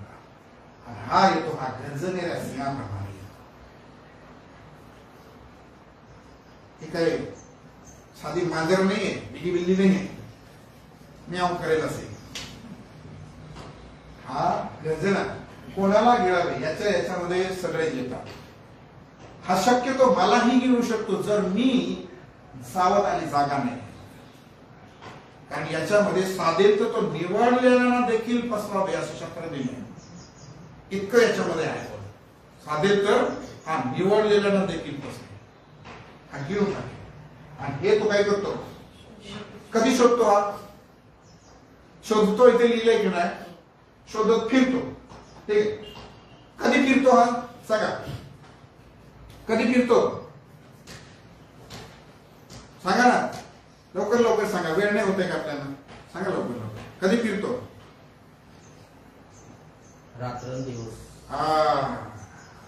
राहा. हा येतो, हा गर्जनेल्या सिंहाप्रमाणे येतो. हे काय साधी मांजर नाहीये, बिगी बिल्ली नाहीये, म्याव करेल असे. हा गर्जना कोणाला गिळावे याच्यामध्ये सगळे येतात. हा शक्यतो मलाही गिळू शकतो जर मी सावध आणि जागा नाही. कारण याच्यामध्ये साधेल तर तो निवडलेल्यांना देखील फसवावे असं शास्त्र दिले. इतकं याच्यामध्ये आहे. साधेल तर हा निवडलेल्यांना देखील फसवे, हा गिळून टाके. आणि हे तो काय करतो, कधी शोधतो, हा शोधतो इथे लिहिलंय की नाही, शोधत फिरतो. ठीक आहे, कधी फिरतो हा सांगा, कधी फिरतो सांगा ना, लवकर लवकर सांगा, वेळ नाही होते का आपल्याला, सांगा लवकर लवकर. कधी फिरतो? रात्रंदिवस.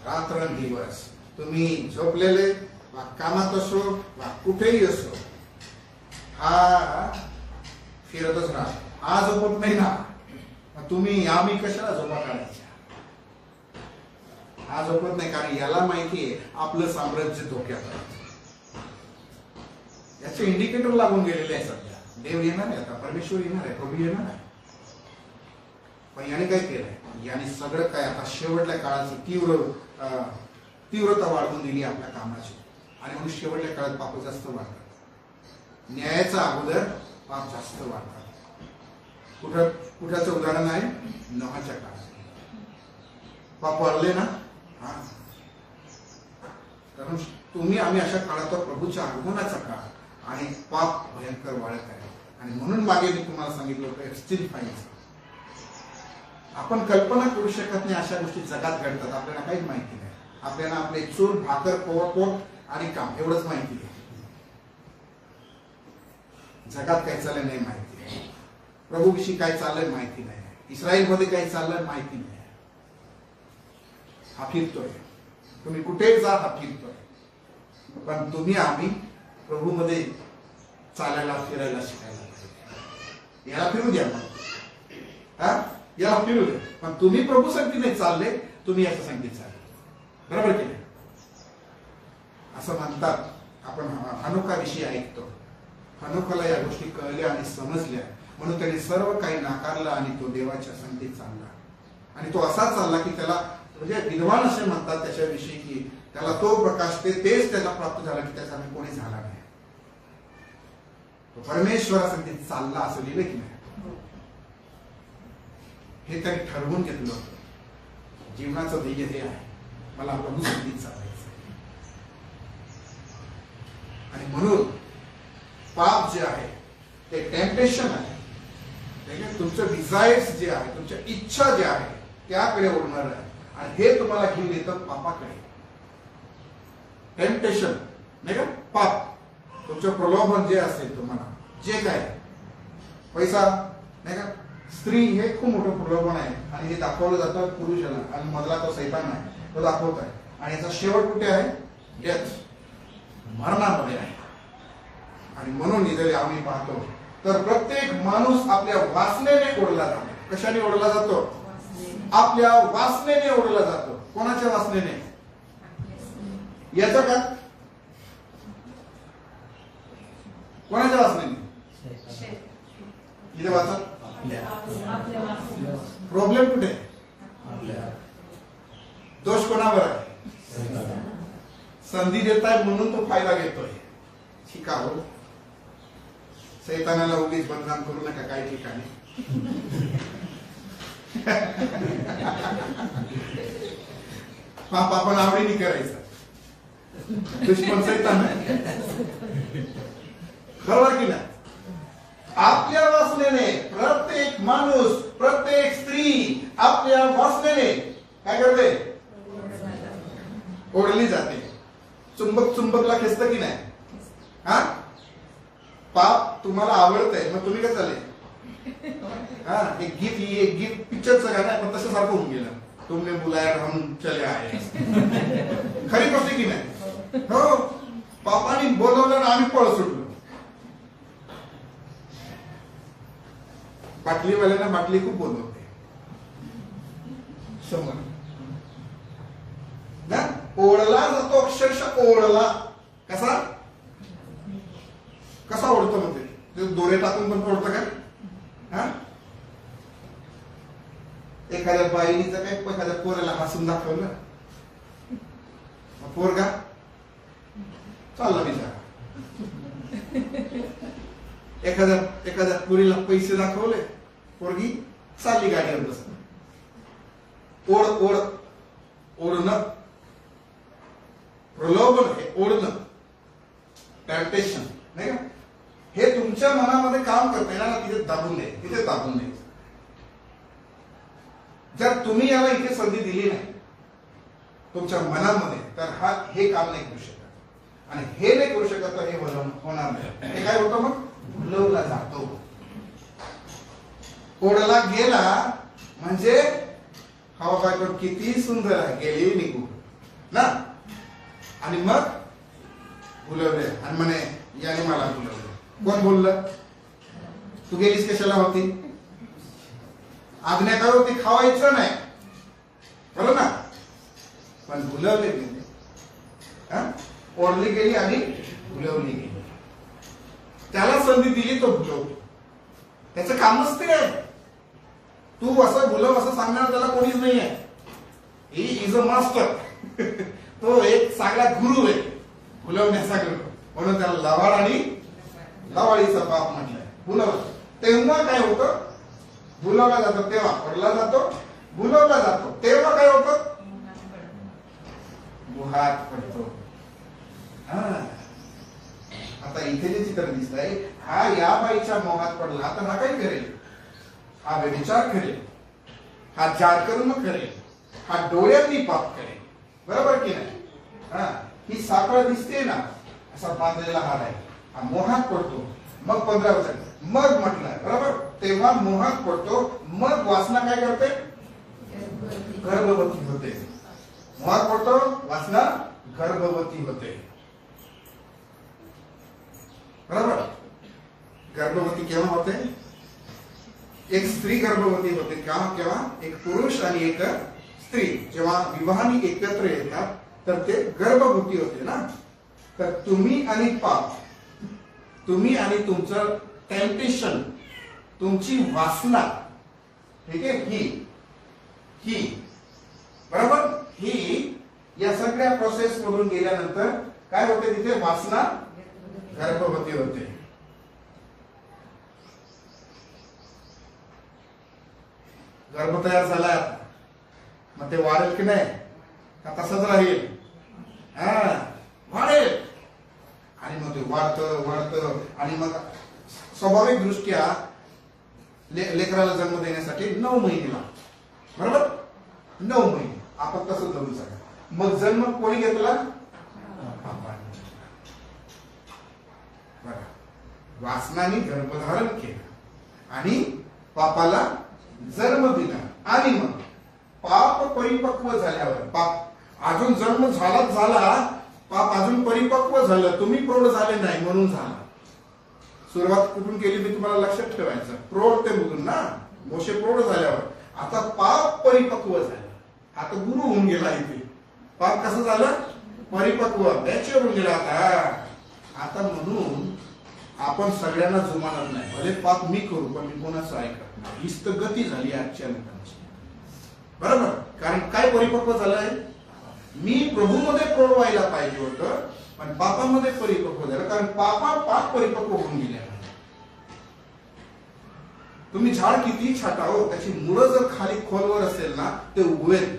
रात्रंदिवस. तुम्ही झोपलेले वा कामात असो वा कुठेही असो, हा फिरतच राहतो. हा झोपत नाही ना, तुम्ही आम्ही कशाला झोपा काढायच्या? हा झोपत नाही कारण याला माहितीये आपलं साम्राज्य धोक्यात आहे. याचे इंडिकेटर लागून गेलेले आहे सध्या. देव येणार आहे, आता परमेश्वर येणार आहे, प्रभू येणार आहे. पण याने काय केलंय, याने सगळं काय आता शेवटल्या काळाचं तीव्रता वाढवून दिली आपल्या कामाची. आणि म्हणून शेवटच्या काळात पाप जास्त वाढतात. न्यायाचा अगोदर पाप जास्त वाढतात. कुठाचं उदाहरण आहे, नोहाच्या काळात पाप वाढले ना. कारण तुम्ही आम्ही अशा काळात प्रभूच्या आगमनाचा काळ आणि पाप भयंकर वाढत आहे. आणि म्हणून मागे मी तुम्हाला सांगितलं होतं एक्सचेंज फाईन्स. आपण कल्पना करू शकत नाही अशा गोष्टी जगात घडतात. आपल्याला काहीच माहिती नाही. आपल्याला आपले चूल भाकर पोट आणि काम एवढंच माहिती आहे. जगात काय चाललंय नाही माहिती आहे. प्रभूविषयी काय चाललंय माहिती नाही. इस्रायल मध्ये काय चाललंय माहिती नाही. हा फिरतोय, तुम्ही कुठेही जा, हा फिरतोय. पण तुम्ही आम्ही प्रभू मध्ये चालायला फिरायला शिकायला पाहिजे. याला फिरू द्या मग, याला फिरू द्या. पण तुम्ही प्रभू संगतीने चालले, तुम्ही याच्या संगतीत चालले, बरोबर की नाही? असं म्हणतात. आपण हनोका विषयी ऐकतो. हनोकाला या गोष्टी कळल्या आणि समजल्या म्हणून त्याने सर्व काही नाकारलं आणि तो देवाच्या संगतीत चालला. आणि तो असा चालला की त्याला म्हणजे विद्वान असे म्हणतात त्याच्याविषयी की त्याला तो प्रकाश तेच त्याला प्राप्त झाला की त्याचा कोणी झाला नाही. तो परमेश्वरासाठी चालला असं लिहिलं की नाही. हे त्यांनी ठरवून घेतलं होतं. जीवनाचं ध्येय हे आहे, मला प्रभू संगतीत चालायचं. आणि म्हणून पाप जे आहे ते टेम्पटेशन आहे. तुमचं डिझायर्स जे आहे, तुमच्या इच्छा ज्या आहे त्याकडे ओढणार आहे. आणि हे तुम्हाला घेऊन येतं पापाकडे. टेम्पटेशन नाही का, पाप. तुमचं प्रलोभन जे असेल, तुम्हाला जे काय पैसा नाही का, स्त्री हे खूप मोठं प्रलोभन आहे. आणि हे दाखवलं जातं पुरुषाला. आणि मधला तो सैतान आहे, तो दाखवत आहे. आणि याचा शेवट कुठे आहे? डेथ, मरणामध्ये आहे. आणि म्हणून इथे आम्ही पाहतो तर प्रत्येक माणूस आपल्या वासनेने ओढला जातो. कशाने ओढला जातो? आपल्या वासनेने ओढला जातो. कोणाच्या वासनेने? याचं का? कोणाच्या वासनेने? इथे वाचा. प्रॉब्लेम कुठे? दोष कोणावर आहे? संधी देताय म्हणून तो फायदा घेतोय. शिकावं. सैतानाला उगीच बदनाम करू नका काही ठिकाणी. पाप आपण आवडीने करायचा. दुश्मन सैतान आहे, बरोबर की नाही? आपल्या वासनेने प्रत्येक माणूस, प्रत्येक स्त्री आपल्या वासनेने काय करते? ओढली जाते. चुंबकला खेचतं की नाही? हा, पाप तुम्हाला आवडतंय मग तुम्ही काय चालले? हा, एक गीत पिक्चरचं गाणं आहे पण तसं सारखं होऊन गेलं. तुमने बुलाया हम चले आए. खरी गोष्ट की नाही? हो, पापाने बोलवलं ना आम्ही पळ सुटलो. बाटलीवाल्यांना बाटली खूप बोलवते समोर ना. ओढला जातो, अक्षरशः ओढला. कसा ओढतो म्हणजे दोरे टाकून पण ओढतं का? एखाद्या बाईनीचं काय एखाद्या पोराला हसून दाखवलं, पोरगा चालला बिचारा. एखाद्या पोरीला पैसे दाखवले, पोरगी चालली गाडीवर बसून. ओढणं, प्रलोभन हे ओढणं, टेम्पटेशन नाही का, हे तुमच्या मनामध्ये काम करते ना, तिथे दाबून दे, तिथे दाबून दे. जर तुम्ही याला इथे संधी दिली नाही तुमच्या मनामध्ये, तर हे काम नाही करू शकत. आणि हे नाही करू शकत तर हे होणार नाही. हे काय होतं मग? भुलवला जातो. ओढला गेला म्हणजे हवा बायको किती सुंदर आहे, गेली निघू ना, आणि मग बोलवले आणि म्हणे याने मला बोलवलं. कोण बोललं? तू गेलीस कशाला होती? आज्ञा काय होती? खावायचं नाही, बरोबर ना. पण बोलवले गेले, ओढली गेली आणि बोलवली गेली. त्याला संधी दिली तो बोलवतो. त्याचं कामच ते आहे. तू असं बोलव असं सांगणार त्याला कोणीच नाही आहे. He is a master. तो एक चांगला गुरु आहे बोलवण्याचा गुरु. म्हणून त्याला लवाड आणि लवाडीचा बाप म्हटलंय. बोलवलं तेव्हा काय होतं? बोलवला जातो तेव्हा पडला जातो, बोलवला जातो तेव्हा काय होतं? मोहात पडतो. आता इथे जे चित्र दिसत आहे, हा या बाईच्या मोहात पडला तर हा काय करेल? हा व्यभिचार करेल, हा जारकर्म करेल, हा डोळ्यांनी पाप करेल, बरोबर की नाही? ही साखळ दिसते ना, असा बांधलेला हार आहे, हा मोहात पडतो. मग 15 वर्ष मग म्हटलं बरोबर, तेव्हा मोहात पडतो. मग वासना काय करते? गर्भवती होते. मोहात पडतो, वासना गर्भवती होते, बरोबर. गर्भवती केव्हा होते? एक स्त्री गर्भवती होते केव्हा? एक पुरुष आणि एक स्त्री जेव्हा विवाहाने एकत्र येतात तर ते गर्भवती होते ना. तर तुम्ही आणि पाप, तुम्ही आणि तुमचं टेम्पटेशन, तुमची वासना, ठीक आहे, ही बरोबर, ही या सगळ्या प्रोसेस मधून गेल्यानंतर काय होते? तिथे वासना गर्भवती होते. गर्भ तयार झाला, मग ते वाढेल की नाही? का तसंच राहील? वाढेल. आणि मग ते वाढतं आणि मग स्वाभाविक दृष्ट्या लेकराला जन्म देण्यासाठी 9 महिने लागतात, बरोबर. 9 महिने आपण तसं धरू शकतो. मग जन्म कोणी घेतला? वासनाने गर्भधारण केलं आणि पापाला जन्म दिला. आणि मग पाप परिपक्व झाल्यावर, पाप अजून जन्म झाला, पाप अजून परिपक्व झालं, तुम्ही प्रौढ झाले नाही म्हणून झाला. सुरुवात कुठून केली मी तुम्हाला लक्षात ठेवायचं. प्रौढ ते म्हणून ना, मोशे प्रौढ झाल्यावर. आता पाप परिपक्व झालं, आता गुरु होऊन गेला. इथे पाप कसं झालं? परिपक्व, मॅच्युअर होऊन गेला. आता म्हणून आपण सगळ्यांना जुमानत नाही. भले पाप मी करू पण मी कोणाचं ऐकत नाही. हीच तर गती झाली आजच्या लोकांची, बरोबर. कारण काय परिपक्व झालंय? मी प्रभूमध्ये प्रौढ व्हायला पाहिजे होतं, पण पापामध्ये परिपक्व झालं. कारण पाप परिपक्व होऊन गेले. तुम्ही झाड किती छाटावं, त्याची मुळं जर खाली खोलवर असेल ना, ते उगवेल,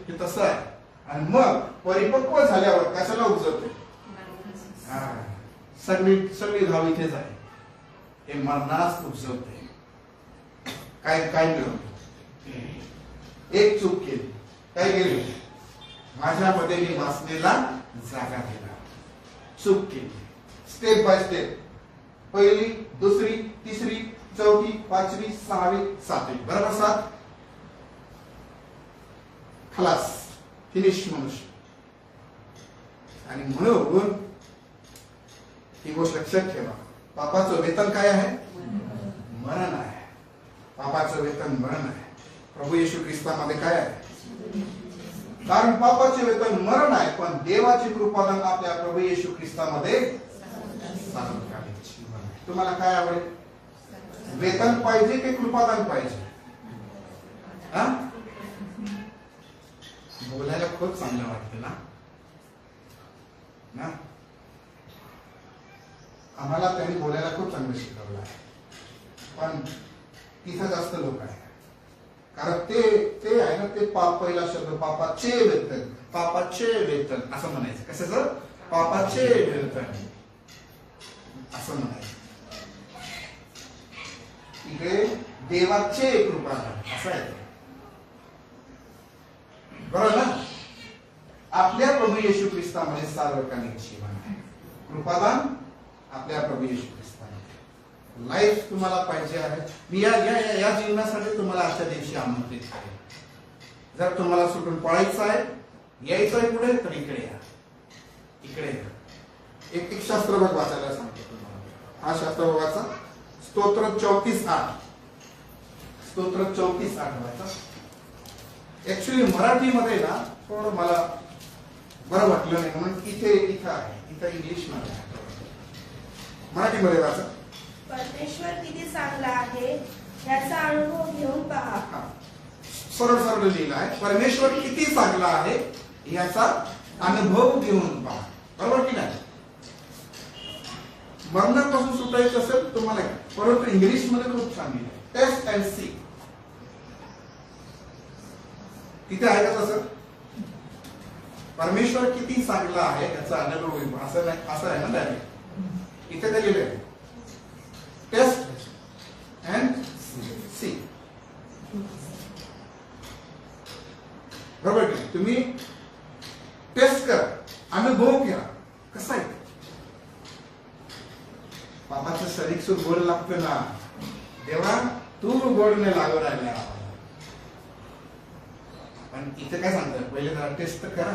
हे तसं आहे. आणि मग परिपक्व झाल्यावर कशाला उगवते? सगळी धाव इथेच आहे. हे मरणास उगवते. काय मिळवते? एक चूक केली, काय केली? माझ्यामध्ये मी वासनेला जागा दिला. चूक केली. स्टेप बाय स्टेप, पहिली, दुसरी, तिसरी, चौथी, पाचवी, सहावी, सातवी, बरोबर. 7 खलास, फिनिश मनुष्य. आणि म्हणून ही गोष्ट लक्षात ठेवा, पापाचं वेतन काय आहे? मरण आहे. पापाचं वेतन मरण आहे. प्रभू येशू ख्रिस्तामध्ये काय आहे? कारण पापाचे वेतन मरण आहे, पण देवाची कृपादान आपल्या प्रभू येशू ख्रिस्तामध्ये सार्वकालिक जीवन आहे. तुम्हाला काय आवडेल? वेतन पाहिजे की कृपादान पाहिजे? हा? बोलायला खूप चांगलं वाटतं ना? आम्हाला त्यांनी बोलायला खूप चांगलं शिकवलं आहे, पण तिथं जास्त लोक आहे. कारण ते आहे ना, ते पहिला शब्द पापाचे वेतन असं म्हणायचं. कशाचं? पापाचे वेतन असं म्हणायचं. इकडे देवाचे कृपादान असं आहे. बरोबर ना? आपल्या प्रभू येशू ख्रिस्तामध्ये सार्वकालिक जीवन आहे. कृपादान आपल्या प्रभू येशू ख्रिस्तामध्ये. लाईफ तुम्हाला पाहिजे आहे. मी या जीवनासाठी तुम्हाला आजच्या दिवशी आमंत्रित करेन. जर तुम्हाला सुटून पळायचं आहे, यायचं आहे पुढे, तर इकडे या. इकडे या. एक शास्त्रभाग वाचायला सांगतो तुम्हाला. हा शास्त्रभाग वाचा. स्तोत्र 34:8. स्तोत्र 34:8 वाचा. ऍक्च्युली मराठीमध्ये ना थोडं मला बरं वाटलं नाही, म्हणून इथं आहे. इथं इंग्लिश मध्ये आहे. मराठीमध्ये वाचा. परमेश्वर किती चांगला आहे याचा अनुभव घेऊन पहा. सरळ सरळ लिहिलं आहे. परमेश्वर किती चांगला आहे याचा अनुभव घेऊन पहा. बरोबर की नाही? मरणापासून सुटायचं असेल तुम्हाला, परंतु इंग्लिश मध्ये खूप छान लिहिलं. Taste and see. तिथे आहे का तसं? परमेश्वर किती चांगला आहे याचा अनुभव घेऊन पहा. असं आहे ना डायरेक्ट. इथे काय लिहिलंय? Taste and see. बरोबर की? तुम्ही टेस्ट करा, अनुभव घ्या. कसं आहे? बाबाचं शरीर सुद्धा गोड लागतं ना. देवा तू गोड नाही लागू राहिला. पण इथे काय सांगतात? पहिले जरा टेस्ट करा.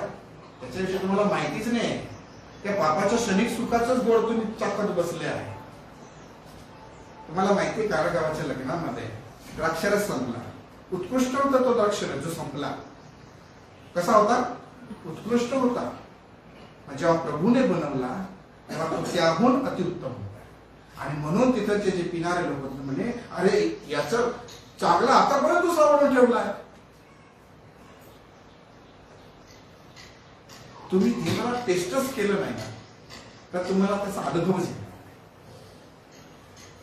त्याच्याविषयी तुम्हाला माहितीच नाही. त्या बापाच्या क्षणिक सुखाचंच गोड तुम्ही चाकत बसले आहे. तुम्हाला माहिती कारगावाच्या लग्नामध्ये द्राक्षरस संपला. उत्कृष्ट होता तो द्राक्षरस जो संपला. कसा होता? उत्कृष्ट होता. जेव्हा प्रभूने बनवला तेव्हा तो त्याहून अतिउत्तम होता. आणि म्हणून तिथंचे जे पिणारे लोक म्हणे, अरे याचं चांगला आतापर्यंत तू सावरून ठेवलाय. तुम्ही देवाला टेस्टच केलं नाही ना, तर तुम्हाला त्याचा अनुभवच येईल.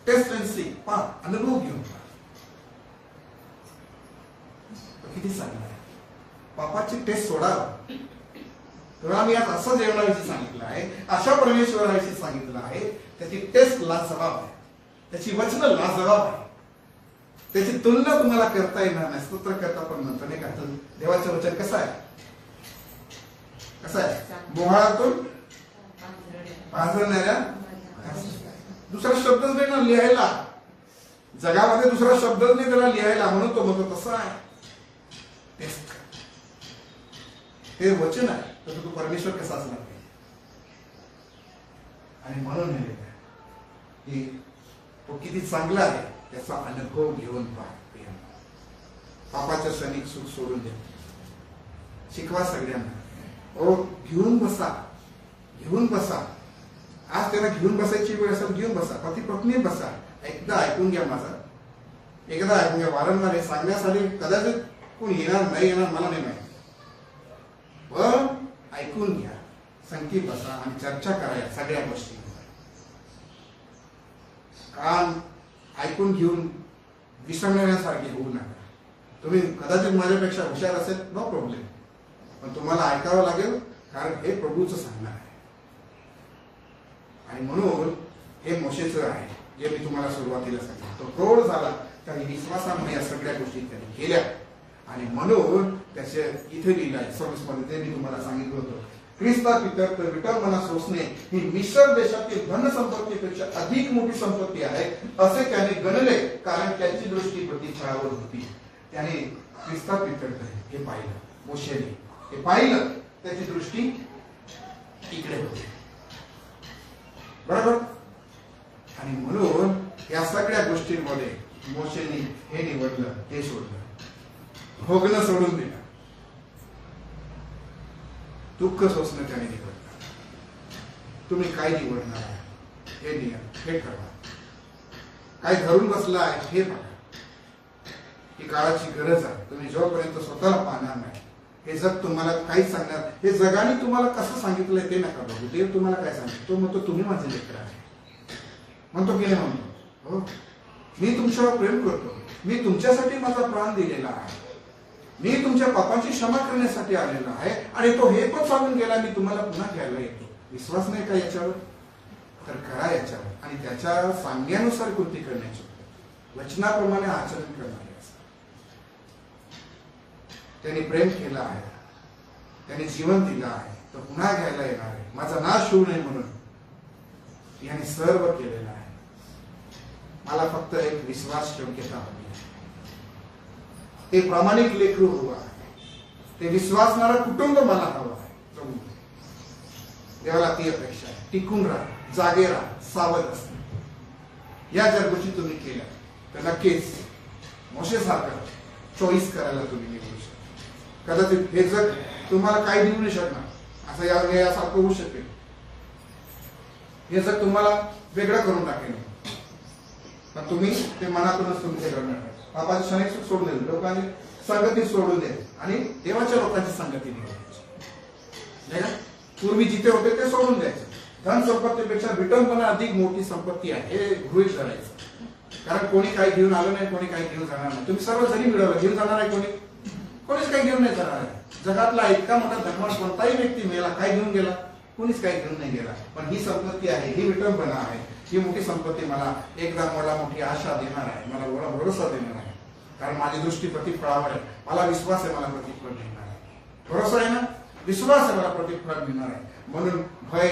Taste and see. पहा, अनुभव घेऊन पहा. किती चांगलं आहे. पापाची टेस्ट सोडा. तेव्हा मी आज असं जेवणाविषयी सांगितलं आहे, अशा परमेश्वराविषयी सांगितलं आहे. त्याची टेस्ट लाजवाब आहे. त्याची वचनं लाजवाब आहे. त्याची तुलना तुम्हाला करता येणार नाही. स्तोत्र करता पण म्हणतो नाही का, देवाचं वचन कसं आहे? कसं आहे? मोहळातून पाझरणाऱ्या. दुसरा शब्दच नाही ना लिहायला. जगामध्ये दुसरा शब्दच नाही त्याला लिहायला, म्हणून तो म्हणतो तसं आहे. टेस्ट. हे वचन आहे, तर तो परमेश्वर कसा असणार नाही. आणि म्हणून हे की तो किती चांगला आहे त्याचा अनुभव घेऊन पहा. पापाचं क्षणिक सुख सोडून दे. शिकवा सगळ्यांना. ओ घेऊन बसा, घेऊन बसा. आज त्यांना घेऊन बसायची वेळ असेल, घेऊन बसा. पती पत्नी बसा. एकदा ऐकून घ्या माझा. एकदा ऐकून घ्या. वारंवार सांगण्यासाठी कदाचित कोण येणार नाही येणार मला नाही माहिती, पण ऐकून घ्या. संगती बसा आणि चर्चा करा सगळ्या गोष्टी. कान ऐकून घेऊन विसरण्यासारखे होऊ नका. तुम्ही कदाचित माझ्यापेक्षा हुशार असेल, नो प्रॉब्लेम, पण तुम्हाला ऐकावं लागेल, कारण हे प्रभूचं सांगणं आहे. आणि म्हणून हे मोशेचं आहे जे मी तुम्हाला सुरुवातीला सांगितलं. तो प्रौढ झाला त्याने विश्वासामुळे या सगळ्या गोष्टी त्यांनी केल्या. आणि म्हणून त्याचे इथे लिहिलं आहे 26 मध्ये, ते मी तुम्हाला सांगितलं होतं. ख्रिस्ता पितर विटंबना सोसणे ही मिस्र देशातील धनसंपत्तीपेक्षा अधिक मोठी संपत्ती आहे असे त्याने गणले, कारण त्याची दृष्टी प्रतिफळावर होती. त्याने ख्रिस्ता पितर हे पाहिलं. मोशेने हे पाहिलं, त्याची दृष्टी इकडे होती. बरोबर. आणि म्हणून या सगळ्या गोष्टींमध्ये मोशेने हे निवडलं, हे सोडलं, भोगणं सोडून दिलं. दुःख सोसणं त्याने निवडलं. तुम्ही काय निवडणार आहे हे नियम हे ठरवा. काय धरून बसला आहे हे बघा. ही काळाची गरज आहे. तुम्ही जोपर्यंत स्वतःला पाहणार नाही, हे जग तुम्हाला काहीच सांगणार, हे जगाने तुम्हाला कसं सांगितलंय ते नका बघू. देव तुम्हाला काय सांगितलं, तो म्हणतो तुम्ही माझे लेकर आहे. म्हणतो की नाही म्हणतो, हो मी तुमच्यावर प्रेम करतो, मी तुमच्यासाठी माझा प्राण दिलेला आहे, मी तुमच्या पापांची क्षमा करण्यासाठी आलेला आहे, आणि तो हे पण सांगून गेला मी तुम्हाला पुन्हा घ्यायला येतो. विश्वास नाही का याच्यावर? तर करा याच्यावर, आणि त्याच्या सांगण्यानुसार कृती करण्याची, वचनाप्रमाणे आचरण करणारे. त्यांनी प्रेम केलं आहे, त्यांनी जीवन दिलं आहे, तो पुन्हा घ्यायला येणार आहे. माझा नाश होऊ नये म्हणून यांनी सर्व केलेलं आहे. मला फक्त एक विश्वास योग्यता हवी आहे. ते प्रामाणिक लेकरू हवं आहे, ते विश्वासणारं कुटुंब मला हवं आहे. देवाला ती अपेक्षा आहे. टिकून राहा, जागे राहा, सावध असते. या जर गोष्टी तुम्ही केल्या तर नक्कीच मोशेसारखं चॉईस करायला तुम्ही निवडू शकता. कदाचित हे जग तुम्हाला काही देऊ नाही शकणार, असं यासारखं होऊ शकेल. हे जग तुम्हाला वेगळं करून टाकेल, पण तुम्ही ते मनातूनच तुमचे करणार. पापाची क्षणिक सुख सोडून द्यायचं, लोकांनी संगती सोडून द्यायची आणि देवाच्या लोकांची संगती निवडायची. पूर्वी जिथे होते ते सोडून द्यायचं. धन संपत्तीपेक्षा विटंबना अधिक मोठी संपत्ती आहे हे गृहीत धरायचं. कारण कोणी काही घेऊन आलं नाही, कोणी काही घेऊन जाणार नाही. तुम्ही सर्व जरी मिळवलं, घेऊन जाणार आहे कोणीच काही घेऊन नाही जाणार आहे. जगातला इतका मोठा धर्मात कोणताही व्यक्ती मेला, काय घेऊन गेला? कोणीच काही घेऊन नाही गेला. पण ही संपत्ती आहे, ही विटंबना आहे, ही मोठी संपत्ती मला एकदा मला मोठी आशा देणार आहे, मला मोठा भरोसा देणार आहे. कारण माझी दृष्टी प्रतिफळावर आहे. मला विश्वास आहे, मला प्रतिफळ मिळणार आहे. भरोसा आहे ना, विश्वास आहे, मला प्रतिफळ मिळणार आहे. म्हणून भय,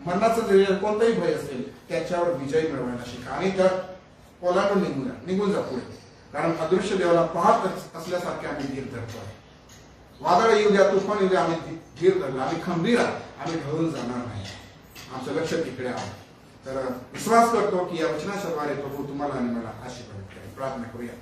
मरणाचं जे कोणतंही भय असेल त्याच्यावर विजय मिळवायला शिका, आणि त्या ओलांडून निघून जा पुढे. कारण अदृश्य देवाला पाहत असल्यासारखे आम्ही धीर धरतो. वादळ येऊ द्या, तुफान येऊ द्या, आम्ही धीर धरला, आम्ही खंबीर आहोत, आम्ही ढळून जाणार नाही. आमचं लक्ष तिकडे आहे. तर विश्वास करतो की या वचनाच्या द्वारे प्रभू तुम्हाला आणि मला आशीर्वाद करेल. प्रार्थना करूया.